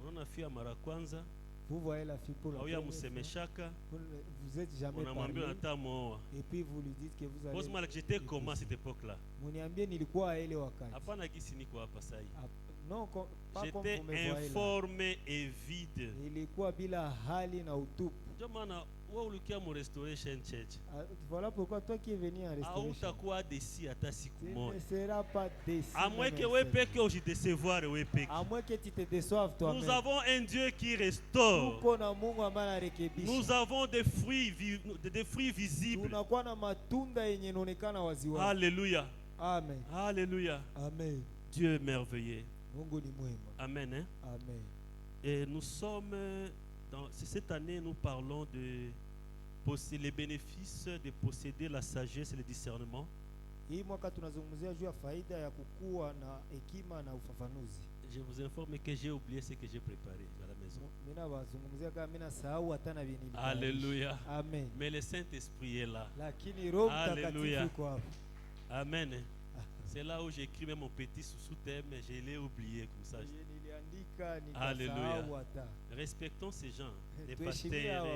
Speaker 5: On a fait à Marakwanza.
Speaker 2: Vous voyez la fille pour la première fois. Vous êtes jamais parlé. Et puis vous lui dites que vous allez.
Speaker 5: J'étais comment à cette époque-là?
Speaker 2: Non, pas comme
Speaker 5: j'étais
Speaker 2: vous me voyez
Speaker 5: informé et vide.
Speaker 2: Voilà pourquoi toi qui es venu en restauration, tu ne seras pas déçu.
Speaker 5: À moins que
Speaker 2: tu te déçoives toi-même.
Speaker 5: Nous avons un Dieu qui restaure. Nous avons des fruits visibles. Alléluia.
Speaker 2: Amen.
Speaker 5: Alléluia.
Speaker 2: Amen.
Speaker 5: Dieu est merveilleux. Amen. Hein?
Speaker 2: Amen.
Speaker 5: Et nous sommes cette année, nous parlons de les bénéfices de posséder la sagesse et le discernement.
Speaker 2: Je
Speaker 5: vous informe que j'ai oublié ce que j'ai préparé à la maison. Alléluia.
Speaker 2: Amen.
Speaker 5: Mais le Saint-Esprit est là. Alléluia. Amen. C'est là où j'écris même mon petit sous-thème, mais je l'ai oublié comme ça. Alléluia. Respectons ces gens, les pasteurs,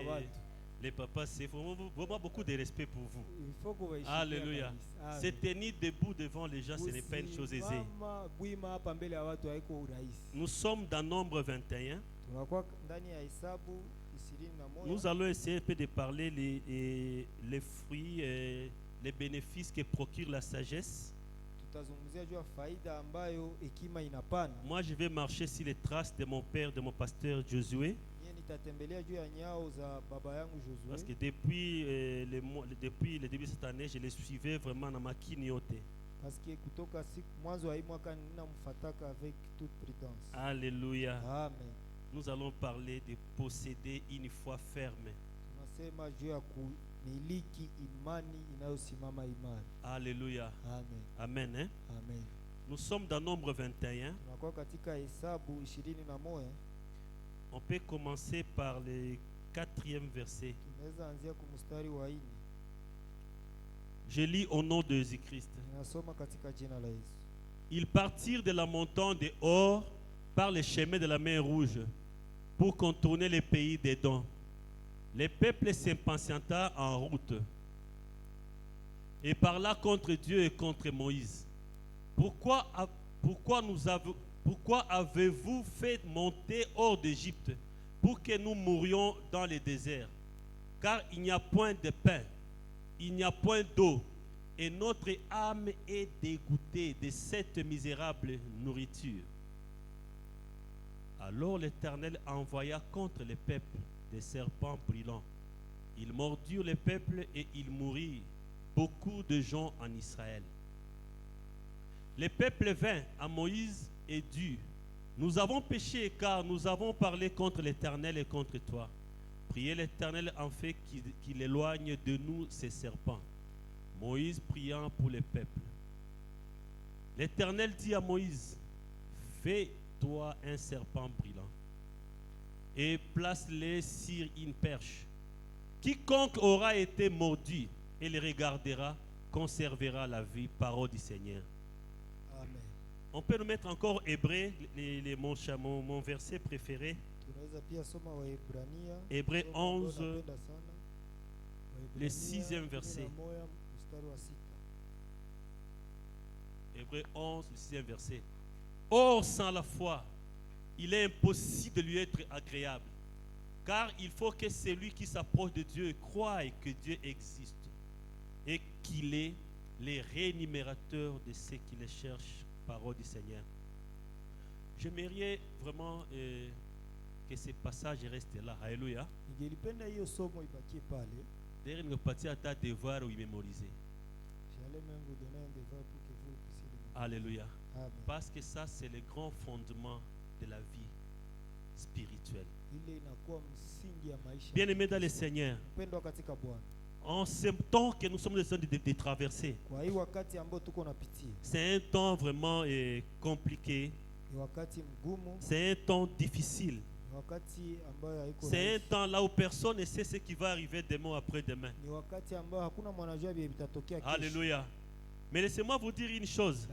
Speaker 5: les papas, c'est vraiment beaucoup de respect pour vous. Alléluia. Se tenir debout devant les gens, ce n'est pas une chose aisée. Nous sommes dans Nombre 21. Nous allons essayer un peu de parler les fruits, les bénéfices que procure la sagesse. Moi, je vais marcher sur les traces de mon père, de mon pasteur Josué. Parce que depuis le début de cette année, je les suivais vraiment dans ma kinioté. Alléluia.
Speaker 2: Amen.
Speaker 5: Nous allons parler de posséder une foi ferme. Alléluia.
Speaker 2: Amen.
Speaker 5: Amen. Hein?
Speaker 2: Amen.
Speaker 5: Nous sommes dans Nombre 21. On peut commencer par le 4e verset. Je lis au nom de Jésus-Christ. Ils partirent de la montagne de Hor par le chemin de la mer Rouge pour contourner le pays d'Édom. Le peuple s'impatienta en route et parla contre Dieu et contre Moïse. Pourquoi avez-vous fait monter hors d'Égypte pour que nous mourions dans le désert? Car il n'y a point de pain, il n'y a point d'eau, et notre âme est dégoûtée de cette misérable nourriture. Alors l'Éternel envoya contre le peuple des serpents brûlants. Ils mordirent le peuple et ils mourirent. beaucoup de gens en Israël. Le peuple vint à Moïse et dit, nous avons péché car nous avons parlé contre l'Éternel et contre toi. Priez l'Éternel en fait qu'il éloigne de nous ces serpents. Moïse priant pour le peuple. L'Éternel dit à Moïse, fais-toi un serpent brillant et place-le sur une perche. Quiconque aura été mordu et le regardera conservera la vie. Parole du Seigneur.
Speaker 2: Amen.
Speaker 5: On peut nous mettre encore Hébreu, mon verset préféré. Hébreu 11, le 6e verset. Hébreu 11, le 6e verset. Or, sans la foi, il est impossible de lui être agréable. Car il faut que celui qui s'approche de Dieu croie que Dieu existe et qu'il est le rémunérateur de ceux qui le cherchent. Parole du Seigneur. J'aimerais vraiment que ce passage reste là. Alléluia. D'ailleurs, nous partir à ta devoir ou y mémoriser.
Speaker 2: J'allais même vous donner un devoir pour que vous puissiez le mémoriser.
Speaker 5: Alléluia.
Speaker 2: Amen.
Speaker 5: Parce que ça, c'est le grand fondement de la vie spirituelle. Bien aimé dans le Seigneur, en ce temps que nous sommes en train de traverser, c'est un temps vraiment compliqué, c'est un temps difficile, c'est un temps là où personne ne sait ce qui va arriver demain ou après-demain. Alléluia. Mais laissez-moi vous dire une chose,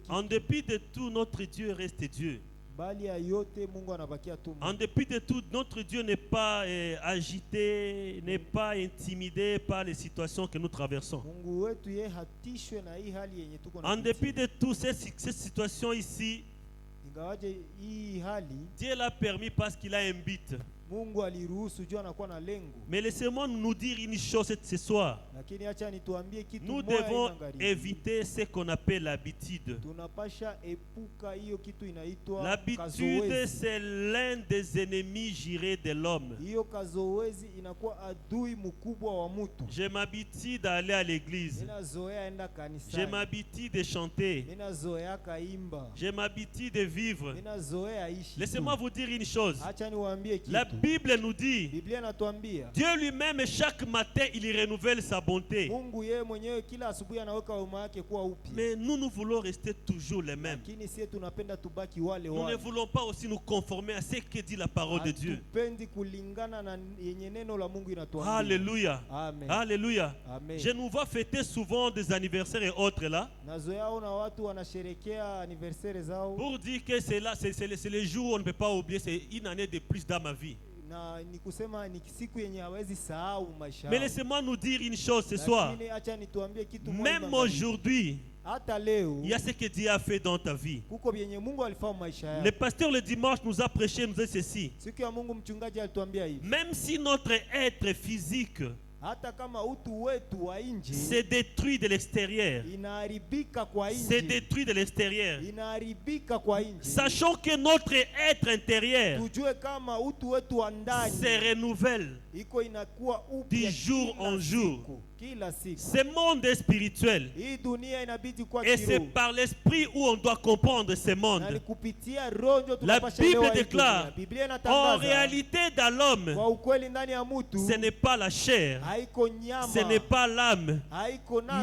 Speaker 5: en dépit de tout, notre Dieu reste Dieu. En dépit de tout, notre Dieu n'est pas agité, n'est pas intimidé par les situations que nous traversons. En dépit de toutes ces situations ici, Dieu l'a permis parce qu'il a un but. Mais laissez-moi nous dire une chose ce soir. Nous devons éviter ce qu'on appelle l'habitude. L'habitude, c'est l'un des ennemis jurés de l'homme. Je m'habitue d'aller à l'église. Je m'habitue de chanter. Je m'habitue de vivre. Laissez-moi vous dire une chose. La Bible nous dit, Dieu lui-même chaque matin il renouvelle sa bonté. Mais nous voulons rester toujours les mêmes. Nous ne voulons pas aussi nous conformer à ce que dit la parole de Dieu. Alléluia.
Speaker 3: Amen.
Speaker 5: Alléluia.
Speaker 3: Amen.
Speaker 5: Je nous vois fêter souvent des anniversaires et autres là. Pour dire que c'est là, c'est le jour où on ne peut pas oublier, c'est une année de plus dans ma vie. Mais laissez-moi nous dire une chose ce soir. Même aujourd'hui, il y a ce que Dieu a fait dans ta vie. Le pasteur le dimanche nous a prêché, nous a dit ceci. Même si notre être physique c'est détruit de l'extérieur. C'est détruit de l'extérieur. Sachant que notre être intérieur se renouvelle du jour en jour. Ce monde est spirituel. Et c'est par l'esprit où on doit comprendre ce monde. La Bible déclare, en réalité dans l'homme, ce n'est pas la chair, ce n'est pas l'âme,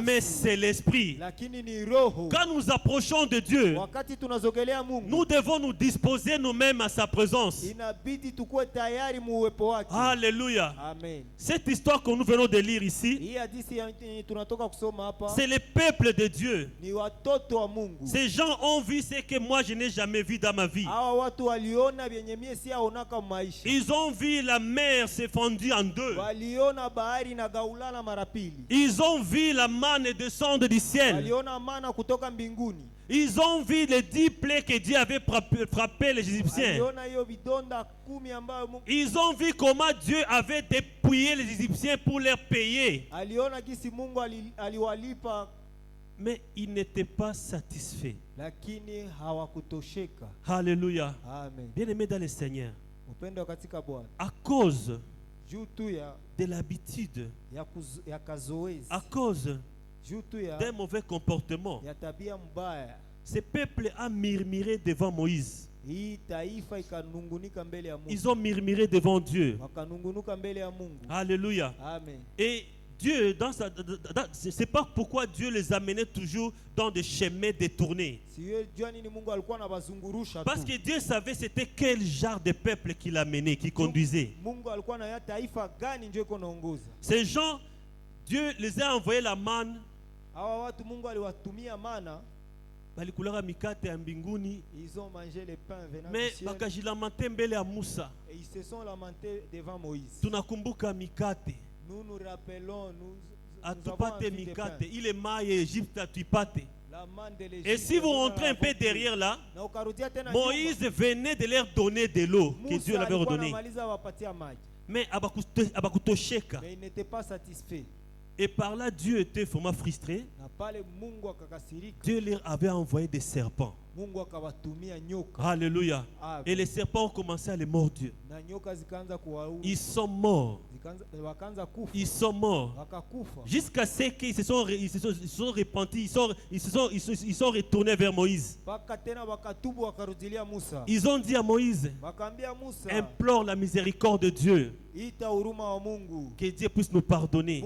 Speaker 5: mais c'est l'esprit. Quand nous approchons de Dieu, nous devons nous disposer nous-mêmes à sa présence. Alléluia. Cette histoire que nous venons de lire ici, c'est le peuple de Dieu. Ces gens ont vu ce que moi je n'ai jamais vu dans ma vie. Ils ont vu la mer se fondue en deux. Ils ont vu la manne descendre du ciel. Ils ont vu les 10 plaies que Dieu avait frappé les Égyptiens. Ils ont vu comment Dieu avait dépouillé les Égyptiens pour leur payer. Mais ils n'étaient pas satisfaits. Alléluia. Bien-aimés dans le Seigneur, à cause de l'habitude, à cause d'un mauvais comportement, ce peuple a murmuré devant Moïse. Ils ont murmuré devant Dieu. Alléluia.
Speaker 2: Amen.
Speaker 5: Et Dieu, c'est pas pourquoi Dieu les amenait toujours dans des chemins détournés. Parce que Dieu savait c'était quel genre de peuple qu'il amenait, qu'il conduisait. Ces gens, Dieu les a envoyé la manne.
Speaker 2: Ils ont mangé les pains venant
Speaker 5: mais
Speaker 2: du ciel.
Speaker 5: Et
Speaker 2: ils se sont lamentés devant Moïse.
Speaker 5: Nous
Speaker 2: nous rappelons,
Speaker 5: il est maï Égypte à Tuipate. Et si vous rentrez un peu derrière là, Moïse venait de leur donner de l'eau que Dieu l'avait redonnée. Mais
Speaker 2: il n'était pas satisfait.
Speaker 5: Et par là, Dieu était vraiment frustré. Dieu leur avait envoyé des serpents. Alléluia. Et les serpents ont commencé à les mordre. Ils sont morts. Ils sont morts. Jusqu'à ce qu'ils se sont repentis. Ils sont retournés vers Moïse. Ils ont dit à Moïse, implore la miséricorde de Dieu. Que Dieu puisse nous pardonner.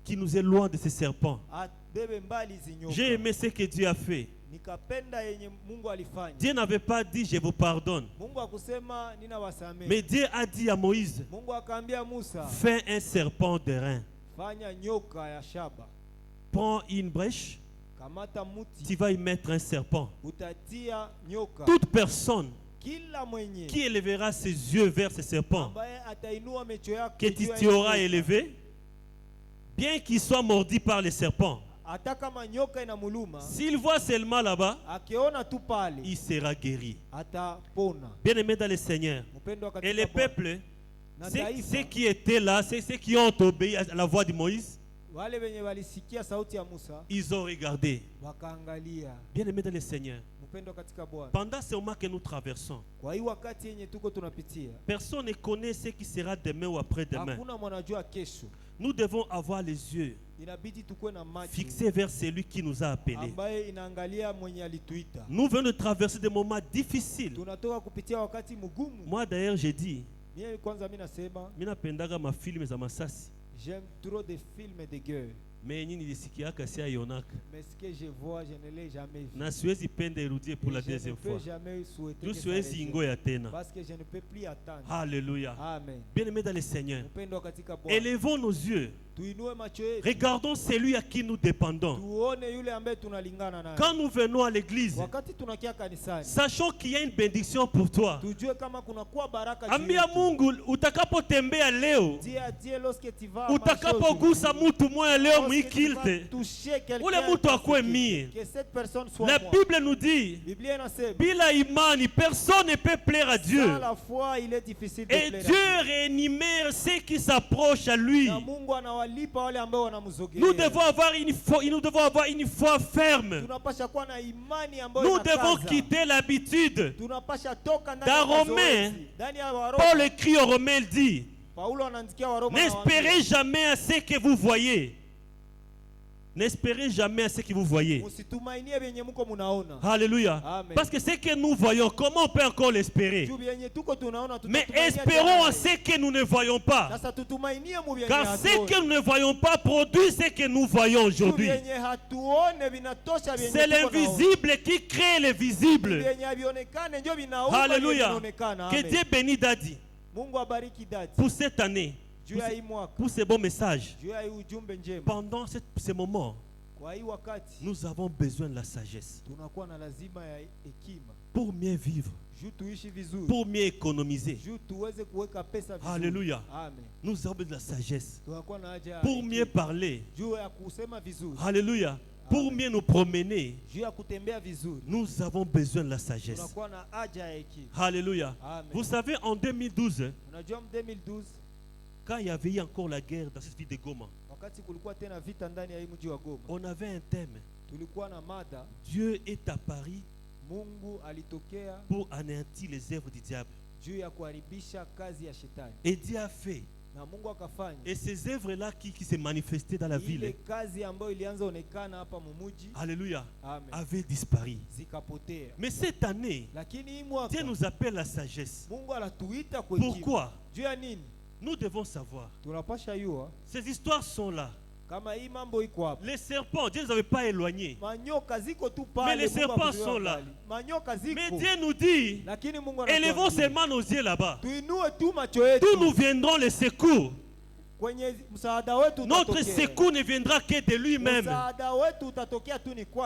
Speaker 5: Qui nous éloigne de ces serpents. J'ai aimé ce que Dieu a fait. Dieu n'avait pas dit je vous pardonne. Mais Dieu a dit à Moïse, fais un serpent d'airain. Prends une brèche, tu vas y mettre un serpent. Toute personne qui élèvera ses yeux vers ce serpent que tu auras élevé, bien qu'il soit mordu par les serpents, s'il voit seulement là-bas, il sera guéri. Bien aimé dans le Seigneur. Et les peuples, ceux qui étaient là, ceux qui ont obéi à la voix de Moïse, ils ont regardé. Bien aimé dans le Seigneur. Pendant ce moment que nous traversons, personne ne connaît ce qui sera demain ou après-demain. Nous devons avoir les yeux fixés vers celui qui nous a appelés. Nous venons de traverser des moments difficiles. Moi d'ailleurs j'ai dit,
Speaker 2: j'aime trop de films de guerre.
Speaker 5: Mais ce que
Speaker 2: je vois, je ne l'ai jamais vu.
Speaker 5: Je ne peux
Speaker 2: jamais souhaiter parce que je ne peux plus attendre.
Speaker 5: Alléluia.
Speaker 2: Amen.
Speaker 5: Bien aimé dans le Seigneur, élevons nos yeux. Regardons celui à qui nous dépendons. Quand nous venons à l'église, sachons qu'il y a une bénédiction pour toi. Ambia Mungu utakapotembea leo, utakapogusa mtu mmoja leo mwikilte, ule mtu akue mie. La Bible nous dit, bila imani personne ne peut plaire à Dieu. Et Dieu rémunère ceux qui s'approchent à lui. Nous devons avoir une foi ferme. Nous devons quitter l'habitude. Dans Romains, Paul écrit aux Romains, il dit, n'espérez jamais à ce que vous voyez. N'espérez jamais à ce que vous voyez. Alléluia. Parce que ce que nous voyons, comment on peut encore l'espérer? Mais espérons à ce que nous ne voyons pas. Car ce que nous ne voyons pas produit ce que nous voyons aujourd'hui. C'est l'invisible qui crée le visible. Alléluia. Que Dieu bénisse Dadi pour cette année. Pour ces bons messages. Pendant ce moment, nous avons besoin de la sagesse pour mieux vivre, pour mieux économiser. Alléluia. Nous avons besoin de la sagesse pour mieux parler. Alléluia. Pour mieux nous promener, nous avons besoin de la sagesse. Alléluia. Vous savez, en 2012, quand il y avait eu encore la guerre dans cette ville de Goma, on avait un thème. Dieu est apparu pour anéantir les œuvres du diable. Et Dieu a fait. Et ces œuvres-là qui s'est manifestées dans la ville, alléluia, avaient disparu. Mais cette année, Dieu nous appelle la sagesse. Pourquoi? Nous devons savoir. Ces histoires sont là. Les serpents, Dieu ne les avait pas éloignés. Mais les serpents sont là. Mais Dieu nous dit, élevons seulement nos yeux là-bas. D'où nous viendront les secours. Notre secours ne viendra que de lui-même.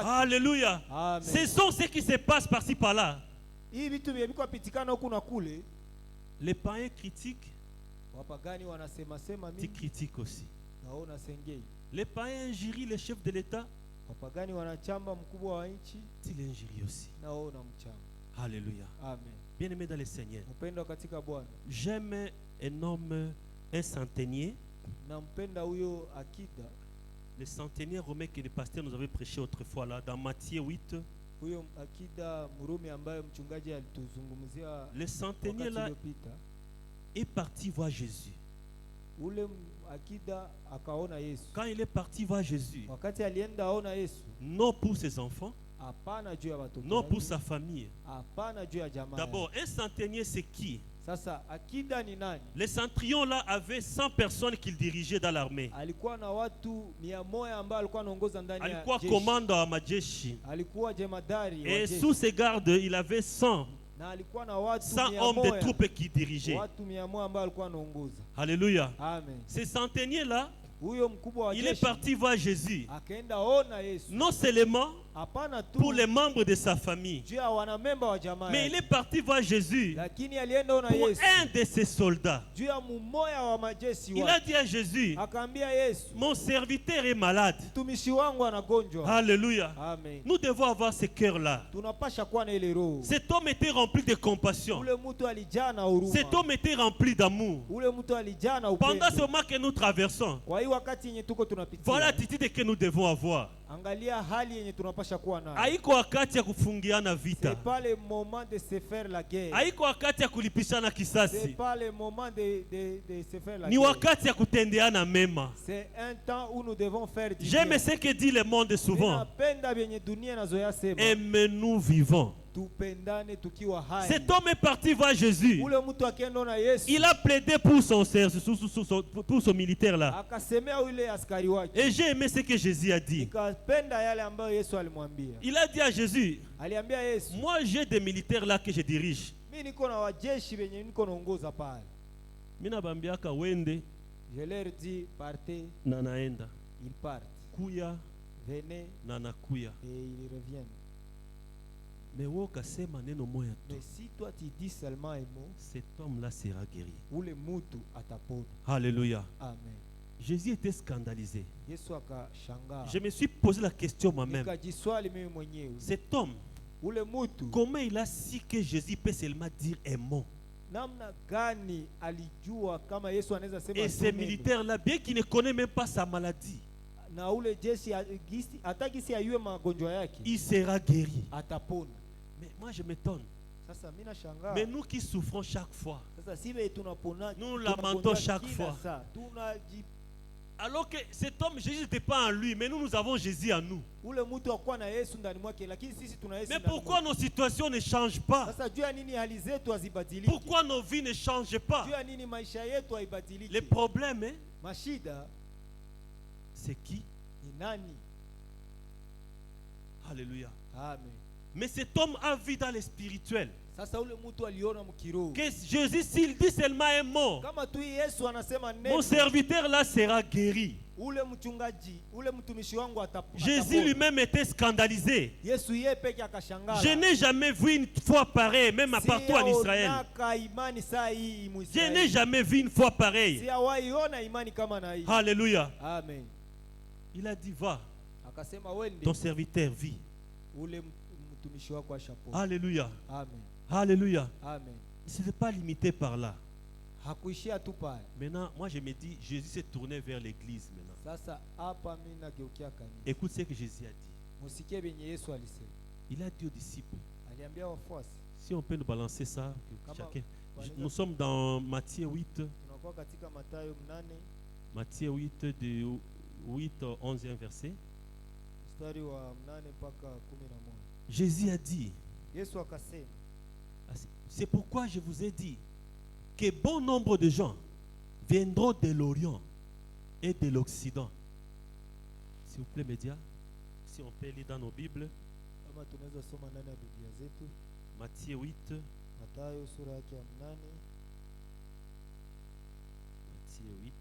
Speaker 5: Alléluia. Ce sont ce qui se passe par-ci par-là. Les païens critiquent. Tu critiques aussi. Les païens injurient le chef de l'État. Tu l'injuries aussi. Alléluia. Bien-aimé dans le Seigneur, j'aime un homme, un centenier. Le centenier romain que le pasteur nous avait prêché autrefois là, dans Matthieu 8. Le centenier là est parti voir Jésus. Quand il est parti voir Jésus, non pour ses enfants, non pour sa famille. D'abord, un centenier c'est qui? Les centurions là avaient 100 personnes qu'il dirigeait dans l'armée. Alikuwa commandant à majeshi. Et sous ses gardes, il avait 100 hommes de troupes qui dirigeaient. Alléluia. Ces centeniers là, il est parti voir Jésus. Non seulement pour les membres de sa famille, mais il est parti voir Jésus pour un de ses soldats. Il a dit à Jésus, mon serviteur est malade. Alléluia. Nous devons avoir ce cœur-là. Cet homme était rempli de compassion. Cet homme était rempli d'amour. Pendant ce moment que nous traversons, voilà l'attitude que nous devons avoir. Haiko wakati ya kufungiana vita.
Speaker 1: C'est pas le moment de se faire la guerre.
Speaker 5: Haiko wakati ya kulipishana kisasi.
Speaker 1: C'est pas le moment de se faire la
Speaker 5: guerre. Ni wakati ya kutendeana mema.
Speaker 1: C'est un temps où nous devons faire du
Speaker 5: bien. J'aime ce que dit le monde souvent. Aime-nous vivants. Cet homme est parti voir Jésus. Il a plaidé pour son militaire là. Et j'ai aimé ce que Jésus a dit. Il a dit à Jésus, moi j'ai des militaires là que je dirige.
Speaker 1: Je leur dis, partez.
Speaker 5: Nanaenda.
Speaker 1: Ils partent.
Speaker 5: Kuya.
Speaker 1: Venez.
Speaker 5: Nanakuya.
Speaker 1: Et ils reviennent.
Speaker 5: Mais
Speaker 1: si toi tu dis seulement un mot,
Speaker 5: cet homme-là sera guéri.
Speaker 1: Alléluia.
Speaker 5: Amen. Jésus était scandalisé. Je me suis posé la question moi-même. Cet homme, comment il a su que Jésus peut seulement dire un mot? Et ces militaires-là, bien qu'ils ne connaissent même pas sa maladie, il sera guéri. Mais moi je m'étonne. Mais nous qui souffrons chaque fois, nous lamentons chaque fois. Alors que cet homme, Jésus n'était pas en lui, mais nous avons Jésus en nous. Mais pourquoi nos situations ne changent pas? Pourquoi nos vies ne changent pas? Le problème, c'est qui? Alléluia.
Speaker 1: Amen.
Speaker 5: Mais cet homme a vu dans le spirituel
Speaker 1: que
Speaker 5: Jésus, s'il dit seulement un mot, mon serviteur là sera guéri. Jésus lui-même était scandalisé. Je n'ai jamais vu une foi pareille, même à partout en Israël. Je n'ai jamais vu une foi pareille. Alléluia.
Speaker 1: Amen.
Speaker 5: Il a dit, va, ton serviteur vit. Alléluia.
Speaker 1: Amen.
Speaker 5: Alléluia.
Speaker 1: Amen.
Speaker 5: Il ne s'est pas limité par là.
Speaker 1: Maintenant,
Speaker 5: moi je me dis, Jésus s'est tourné vers l'église maintenant. Écoute ce que Jésus a dit. Il a dit aux disciples, si on peut nous balancer ça, chacun. Nous sommes dans Matthieu 8. Matthieu 8, de 8 au 11e verset. Jésus a dit, c'est pourquoi je vous ai dit que bon nombre de gens viendront de l'Orient et de l'Occident. S'il vous plaît, médias, si on peut lire dans nos Bibles. Matthieu 8. Matthieu 8.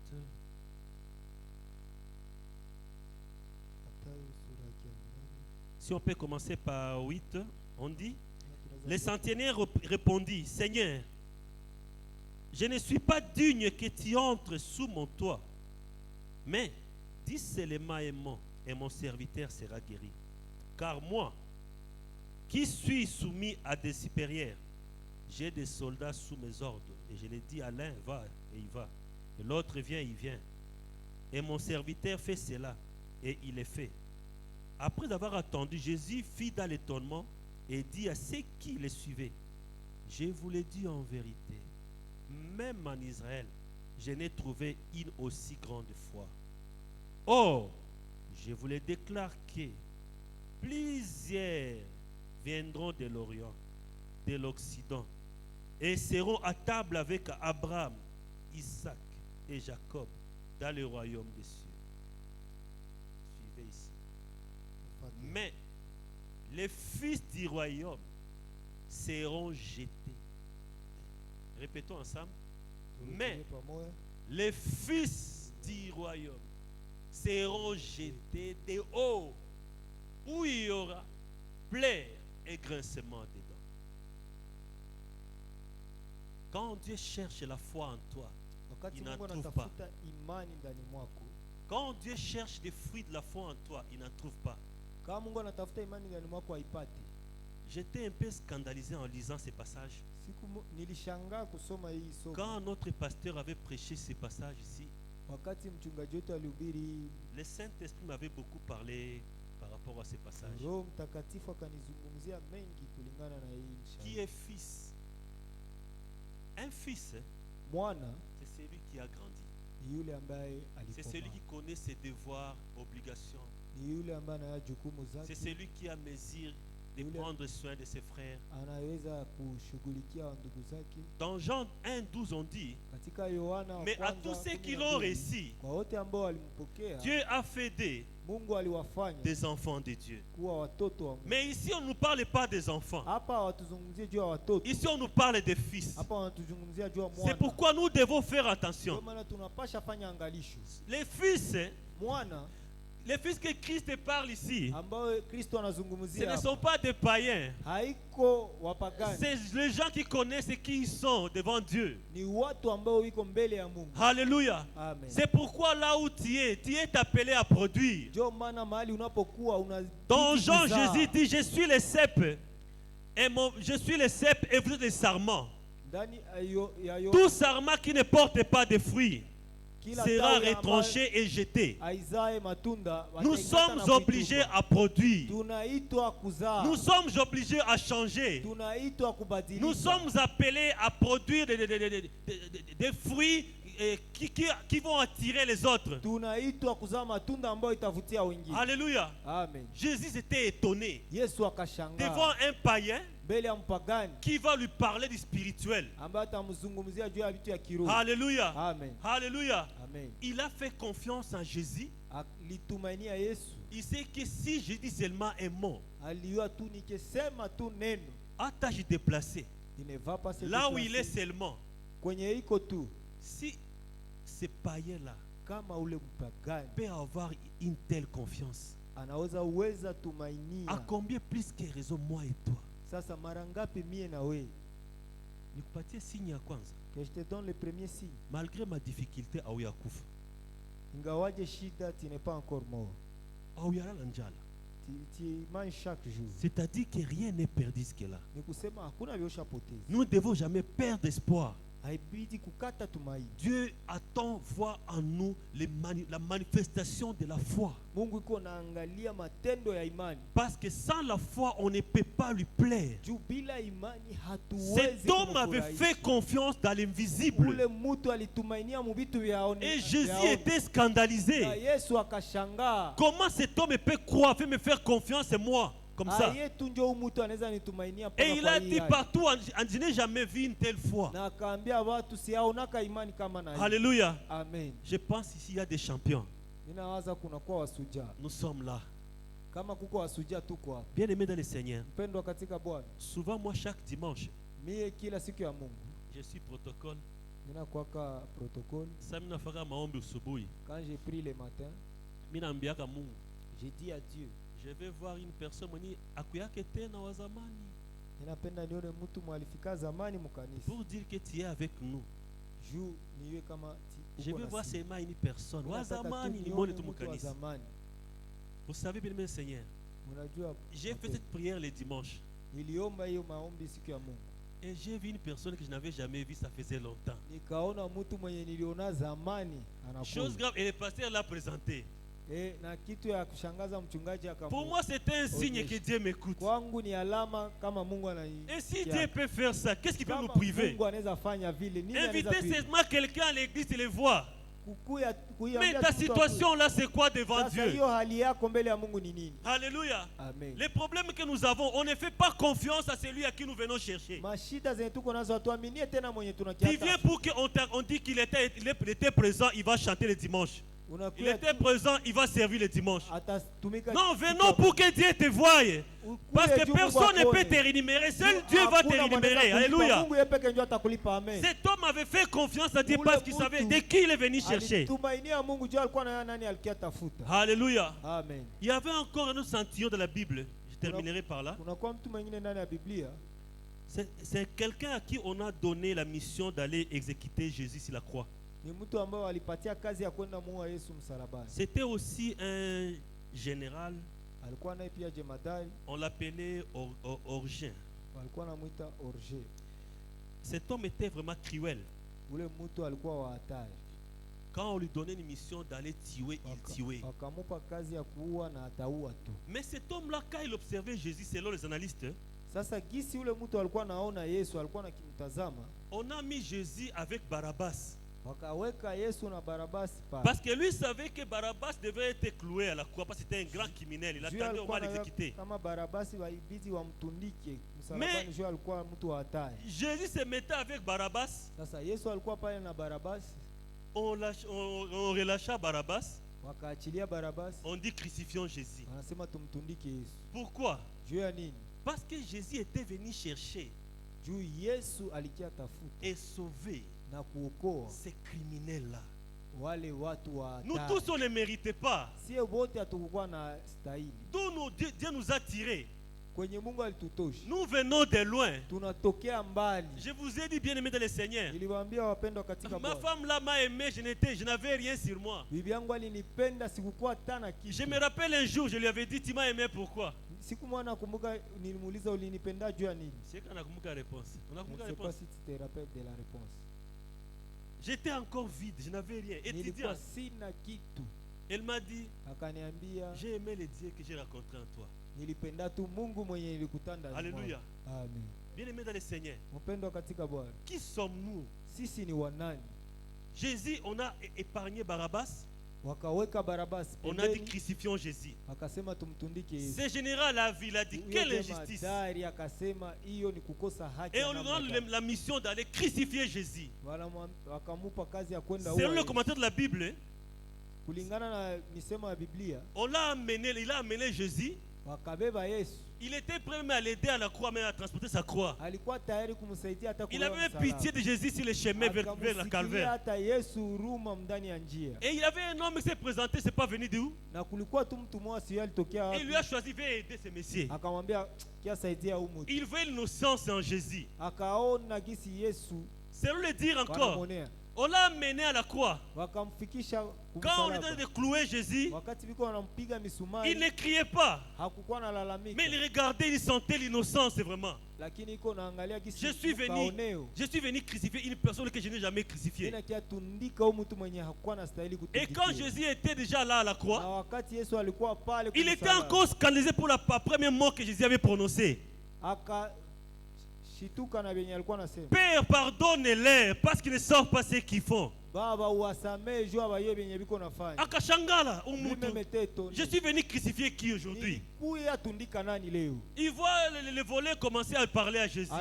Speaker 5: Si on peut commencer par 8, on dit, le centenaire répondit, Seigneur, je ne suis pas digne que tu entres sous mon toit, mais dis seulement un mot et mon serviteur sera guéri. Car moi, qui suis soumis à des supérieurs, j'ai des soldats sous mes ordres. Et je l'ai dit à l'un, va, et il va. Et l'autre vient, il vient. Et mon serviteur fait cela, et il est fait. Après avoir attendu, Jésus fit dans l'étonnement et dit à ceux qui le suivaient, je vous l'ai dit en vérité, même en Israël, je n'ai trouvé une aussi grande foi. Or, je vous le déclare que plusieurs viendront de l'Orient, de l'Occident, et seront à table avec Abraham, Isaac et Jacob dans le royaume des cieux. Suivez ici. Mais les fils du royaume seront jetés. Répétons ensemble. Mais les fils du royaume seront jetés de haut, où il y aura pleurs et grincement des dents. Quand Dieu cherche la foi en toi, il n'en trouve pas. Quand Dieu cherche des fruits de la foi en toi, il n'en trouve pas. J'étais un peu scandalisé en lisant ces passages. Quand notre pasteur avait prêché ces passages ici, le Saint-Esprit m'avait beaucoup parlé par rapport à ces passages. Qui est fils? Un fils, c'est celui qui a grandi. C'est celui qui connaît ses devoirs, obligations. C'est celui qui a mesure de prendre soin de ses frères. Dans Jean 1:12 on dit, mais à tous ceux qui l'ont reçu, Dieu a fait des enfants de Dieu. Mais ici on ne nous parle pas des enfants. Ici on nous parle des fils. C'est pourquoi nous devons faire attention. Les fils, les fils que Christ parle ici, ce ne sont pas des païens. C'est les gens qui connaissent qui ils sont devant Dieu. Alléluia. C'est pourquoi là où tu es appelé à produire. Dans Jean, Jésus dit, je suis le cep et vous êtes les sarments. Tout sarment qui ne porte pas de fruits sera retranché et jeté. Nous sommes obligés à produire. Nous sommes obligés à changer. Nous sommes appelés à produire des fruits qui vont attirer les autres. Alléluia. Jésus était étonné devant un païen qui va lui parler du spirituel. Alléluia. Alléluia. Il a fait confiance en Jésus. Il sait que si je dis seulement un mot, à tâche déplacée, là où il est seulement, si ce païen-là peut avoir une telle confiance, à combien plus que raison moi et toi? Nikupatie signe ya kwanza.
Speaker 2: Que je te donne le premier signe.
Speaker 5: Malgré ma difficulté au yakufa.
Speaker 2: Ingawaje shida, tu n'es pas encore mort.
Speaker 5: Au yala njala.
Speaker 2: Tu manges chaque jour.
Speaker 5: C'est-à-dire que rien n'est perdu ce là.
Speaker 2: Nikusema hakuna vyosha poteza.
Speaker 5: Nous ne devons jamais perdre espoir. Dieu attend voir en nous la manifestation de la foi. Parce que sans la foi, on ne peut pas lui plaire. Cet homme avait fait confiance dans l'invisible. Et Jésus était scandalisé. Comment cet homme peut croire, peut me faire confiance et moi comme ça? Et il a dit partout, je n'ai jamais vu une telle foi. Alléluia.
Speaker 1: Amen.
Speaker 5: Je pense ici il y a des champions. Nous sommes là. Bien aimé dans le Seigneur. Souvent moi chaque dimanche, je suis protocole.
Speaker 1: Quand j'ai pris le matin, j'ai dit à Dieu,
Speaker 5: je vais voir une personne pour dire que tu es avec nous. Je vais voir seulement une personne. Vous savez bien, mes Seigneur, j'ai fait cette prière le dimanche. Et j'ai vu une personne que je n'avais jamais vue, ça faisait longtemps. Chose grave, et le pasteur l'a présenté. Pour moi, c'était un signe que Dieu m'écoute. Et si Dieu peut faire ça, qu'est-ce qui peut nous priver? Inviter seulement quelqu'un à l'église et le voir. Mais ta situation là, c'est quoi devant Dieu? Alléluia.
Speaker 1: Amen.
Speaker 5: Le problème que nous avons, on ne fait pas confiance à celui à qui nous venons chercher. Tu viens pour qu'on dit qu'il était présent, il va chanter le dimanche. Il était présent, il va servir le dimanche. Non, venons pour que Dieu te voie. Parce que personne ne peut te rémunérer. Seul Dieu va te rémunérer. Alléluia. Cet homme avait fait confiance à Dieu parce qu'il savait de qui il est venu chercher. Alléluia.
Speaker 1: Amen.
Speaker 5: Il y avait encore un autre sentiment de la Bible. Je terminerai par là. C'est quelqu'un à qui on a donné la mission d'aller exécuter Jésus sur la croix. C'était aussi un général. On l'appelait Orgien. Cet homme était vraiment cruel. Quand on lui donnait une mission d'aller tuer, il tuait. Mais cet homme-là, quand il observait Jésus, selon les analystes, on a mis Jésus avec Barabbas. Parce que lui savait que Barabbas devait être cloué à la croix parce que c'était un grand criminel. Il attendait au moins l'exécuter. Mais Jésus se mettait avec Barabbas. On relâcha Barabbas. On dit crucifions Jésus. Pourquoi? Parce que Jésus était venu chercher et sauver ces criminels-là. Nous tous, on ne méritait pas. D'où Dieu nous a tirés. Nous venons de loin. Je vous ai dit, bien aimé dans le Seigneur, ma femme là m'a aimé, je n'avais rien sur moi. Je me rappelle un jour, je lui avais dit, tu m'as aimé pourquoi? C'est qu'on a réponse. On a réponse.
Speaker 1: Si tu te rappelles de la réponse.
Speaker 5: J'étais encore vide, je n'avais rien. Étudiant. Elle m'a dit, j'ai aimé les dieux que j'ai rencontrés en toi. Alléluia.
Speaker 1: Amen.
Speaker 5: Bien aimé dans le Seigneur. Qui sommes-nous? Jésus, on a épargné Barabbas. On a dit crucifions Jésus. Ce général a vu, il a dit quelle injustice. Et on lui donne la mission d'aller crucifier Jésus. C'est le commentaire de la Bible. On l'a amené, il a amené Jésus. Il était prêt à l'aider à la croix, mais à transporter sa croix. Il avait pitié de Jésus sur le chemin vers la calvaire. Et il y avait un homme qui s'est présenté, c'est pas venu d'où? Et il lui a choisi, viens aider ce messieurs. Il veut l'innocence en Jésus. C'est le dire encore. On l'a amené à la croix. Quand on est en train de clouer Jésus, il ne criait pas. Mais il regardait, il sentait l'innocence vraiment. Je suis venu crucifier une personne que je n'ai jamais crucifiée. Et quand Jésus était déjà là à la croix, il était encore scandalisé pour la première mot que Jésus avait prononcée. Père, pardonne-les parce qu'ils ne savent pas ce qu'ils font. Je suis venu crucifier qui aujourd'hui? Il voit le voleur commencer à parler à Jésus.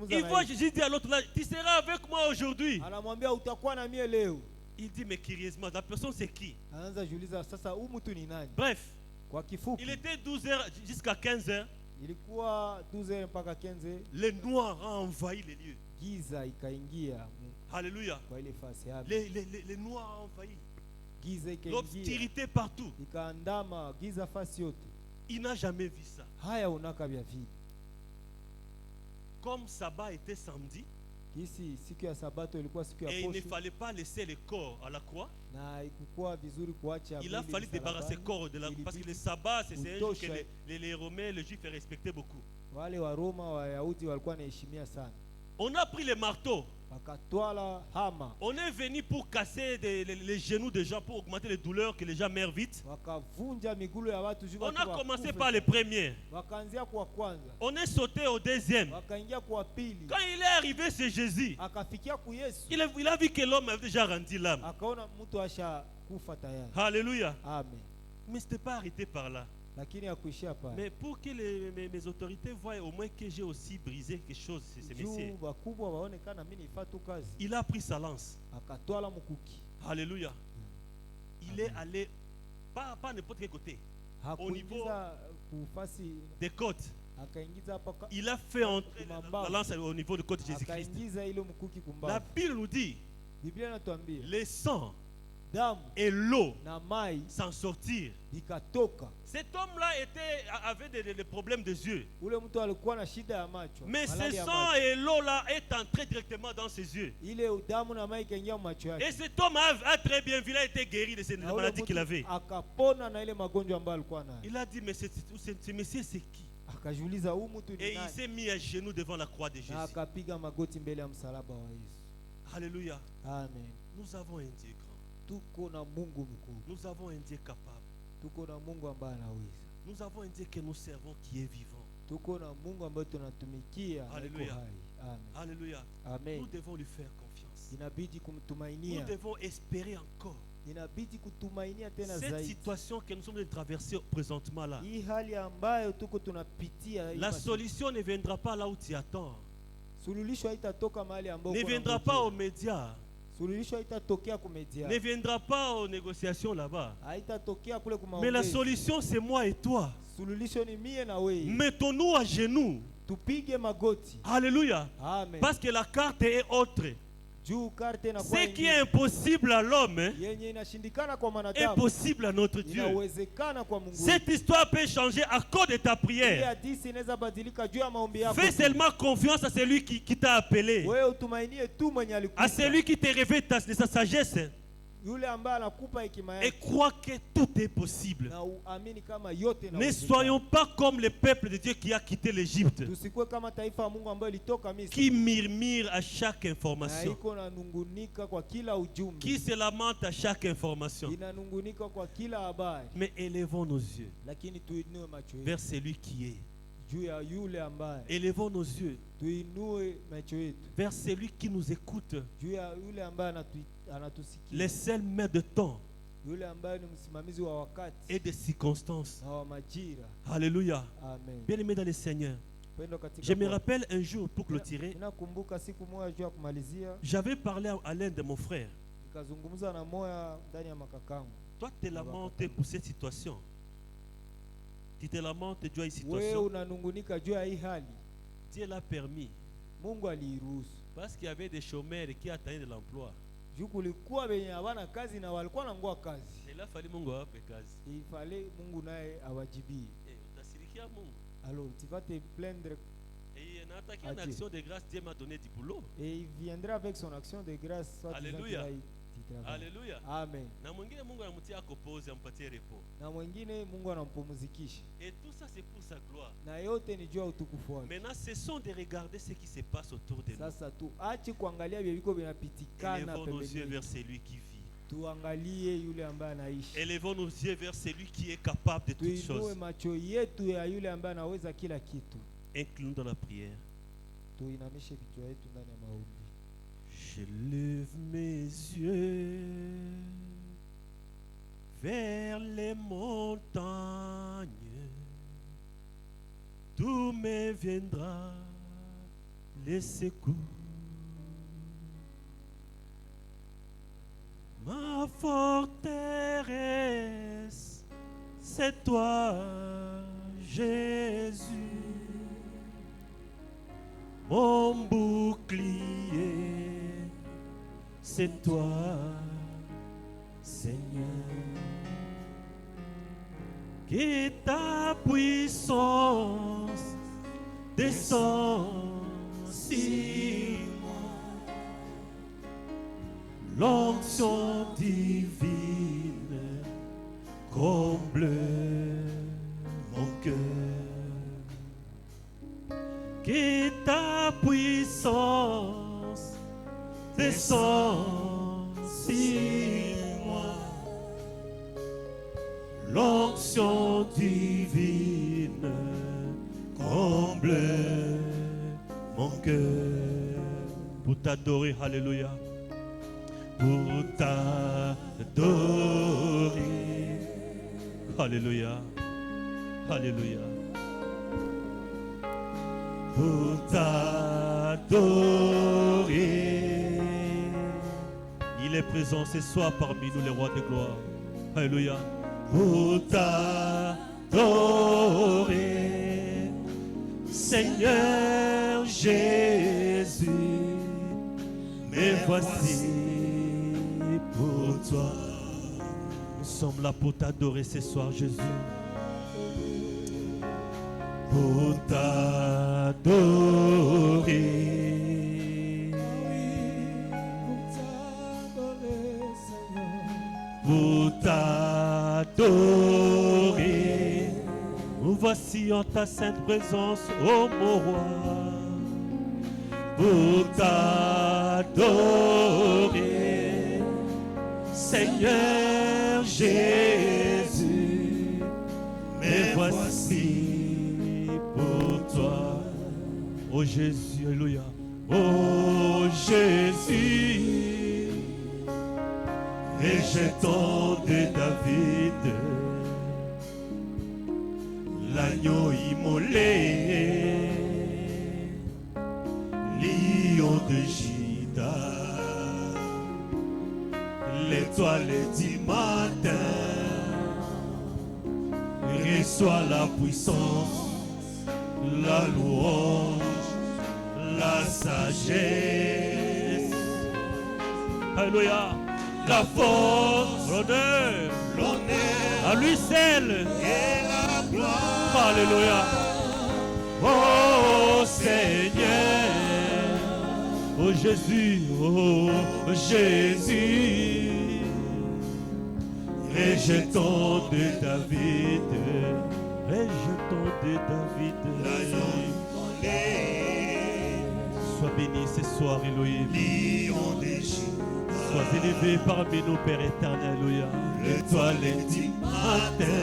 Speaker 5: Il voit Jésus dire à l'autre là, tu seras avec moi aujourd'hui. Il dit, mais curieusement, la personne c'est qui? Bref, il était 12h jusqu'à 15h. Le noir a envahi les lieux. Alléluia. Les noirs ont envahi. L'obscurité partout. Il n'a jamais vu ça. Comme sabbat était samedi, et il ne fallait pas laisser le corps à la croix. Il a fallu débarrasser le corps de la croix. Parce que le sabbat, c'est un jour que les Romains, les Juifs respectaient beaucoup. On a pris les marteaux. On est venu pour casser les genoux des gens, pour augmenter les douleurs, que les gens meurent vite. On a commencé par les premiers. On est sauté au deuxième. Quand il est arrivé, c'est Jésus. Il a vu que l'homme avait déjà rendu l'âme. Alléluia. Mais ce n'était pas arrêté par là. Mais pour que mes autorités voient au moins que j'ai aussi brisé quelque chose, ce messieurs, il a pris sa lance. Alléluia. Il est allé, pas n'importe quel côté, au niveau des côtes. Il a fait entrer la lance au niveau des côtes de Jésus-Christ. La Bible nous dit, les sangs et l'eau s'en sortir. Cet homme-là avait des problèmes des yeux. Mais ce sang et l'eau-là est entré directement dans ses yeux. Et cet homme a très bien vu, il a été guéri de cette maladie qu'il avait. Il a dit, mais ce monsieur c'est qui? Et il s'est mis à genoux devant la croix de Jésus. Alléluia.
Speaker 1: Amen.
Speaker 5: Nous avons un Dieu grand. Nous avons un Dieu capable. Nous avons un Dieu que nous servons qui est vivant. Alléluia. Alléluia.
Speaker 1: Amen.
Speaker 5: Nous devons lui faire confiance.
Speaker 1: Nous
Speaker 5: devons espérer encore. Cette situation que nous sommes en train de traverser présentement là, la solution ne viendra pas là où tu attends. Ne viendra pas aux médias. Ne viendra pas aux négociations là-bas. Mais la solution c'est moi et toi. Mettons-nous à genoux. Alléluia.
Speaker 1: Amen.
Speaker 5: Parce que la carte est autre. Ce qui est impossible à l'homme est possible à notre Dieu. Cette histoire peut changer à cause de ta prière. Fais seulement confiance à celui qui t'a appelé, à celui qui te révèle de sa sagesse, et crois que tout est possible. Ne soyons pas comme le peuple de Dieu qui a quitté l'Égypte, qui murmure à chaque information, qui se lamente à chaque information. Mais élevons nos yeux vers celui qui est. Élevons nos yeux vers celui qui nous écoute, les seuls maîtres de temps et des circonstances. Alléluia. Bien-aimé dans le Seigneur, je me rappelle un jour, pour clôturer, j'avais parlé à l'un de mon frère. Toi, tu te lamentes pour cette situation. Tu te lamentes de cette situation. Dieu l'a permis. Parce qu'il y avait des chômeurs qui atteignaient de l'emploi. Il a fallu Mungu awape kazi.
Speaker 1: Alors tu vas te plaindre.
Speaker 5: Et en attaquant une action de grâce, Dieu m'a donné du boulot.
Speaker 2: Et il viendra avec son action de grâce.
Speaker 5: Alléluia.
Speaker 2: Alléluia. Amen.
Speaker 5: Et tout ça c'est pour sa gloire. Maintenant cessons de regarder ce qui se passe autour de nous. Élevons nos yeux vers celui qui vit. Élevons nos yeux vers celui qui est capable de toutes choses. Inclus dans la prière. Je lève mes yeux vers les montagnes, d'où me viendra le secours. Ma forteresse, c'est toi, Jésus, mon bouclier. C'est toi, Seigneur, que ta puissance descend sur moi. L'onction divine comble mon cœur. Que ta puissance descend sur moi. L'onction divine comble mon cœur. Pour t'adorer, alléluia. Pour t'adorer, alléluia, alléluia. Pour t'adorer, il est présent ce soir parmi nous, les rois de gloire. Alléluia. Pour t'adorer, Seigneur Jésus, me voici pour toi. Nous sommes là pour t'adorer ce soir, Jésus. Pour t'adorer, pour t'adorer, nous voici en ta sainte présence, ô mon roi. Pour t'adorer, Seigneur Jésus, me voici pour toi. Oh Jésus, alléluia. Oh Jésus, rejetant de David, l'agneau immolé, lion de Juda, l'étoile du matin, reçoit la puissance, la louange, la sagesse, alléluia, la force, l'honneur, à lui seul, et la gloire, alléluia. Oh Seigneur, oh Jésus, rejetons de David, rejetons de David, sois béni ce soir, Elohim. Sois élevé parmi nous, Père éternel, alléluia. L'étoile du matin,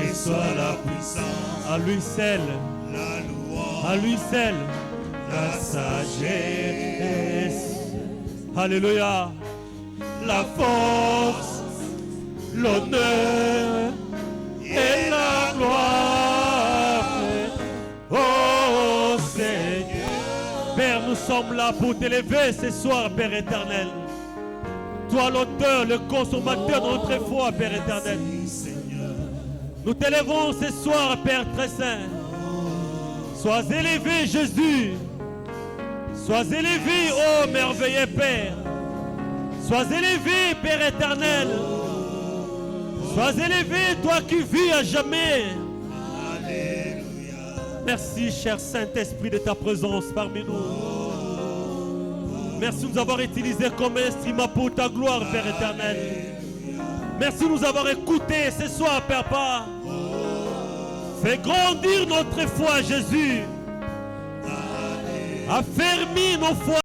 Speaker 5: reçoit la puissance, à lui seul, la louange, à lui seul, la sagesse, alléluia, la force, l'honneur et la gloire. Oh Seigneur, Père, nous sommes là pour t'élever ce soir, Père éternel. Toi l'auteur, le consommateur de notre foi, Père éternel. Nous t'élevons ce soir, Père très saint. Sois élevé, Jésus. Sois élevé, ô merveilleux Père. Sois élevé, Père éternel. Sois élevé, toi qui vis à jamais. Merci, cher Saint-Esprit, de ta présence parmi nous. Merci de nous avoir utilisés comme instrument pour ta gloire, Père éternel. Merci de nous avoir écoutés ce soir, Papa. Fais grandir notre foi, Jésus. Affermis nos foi.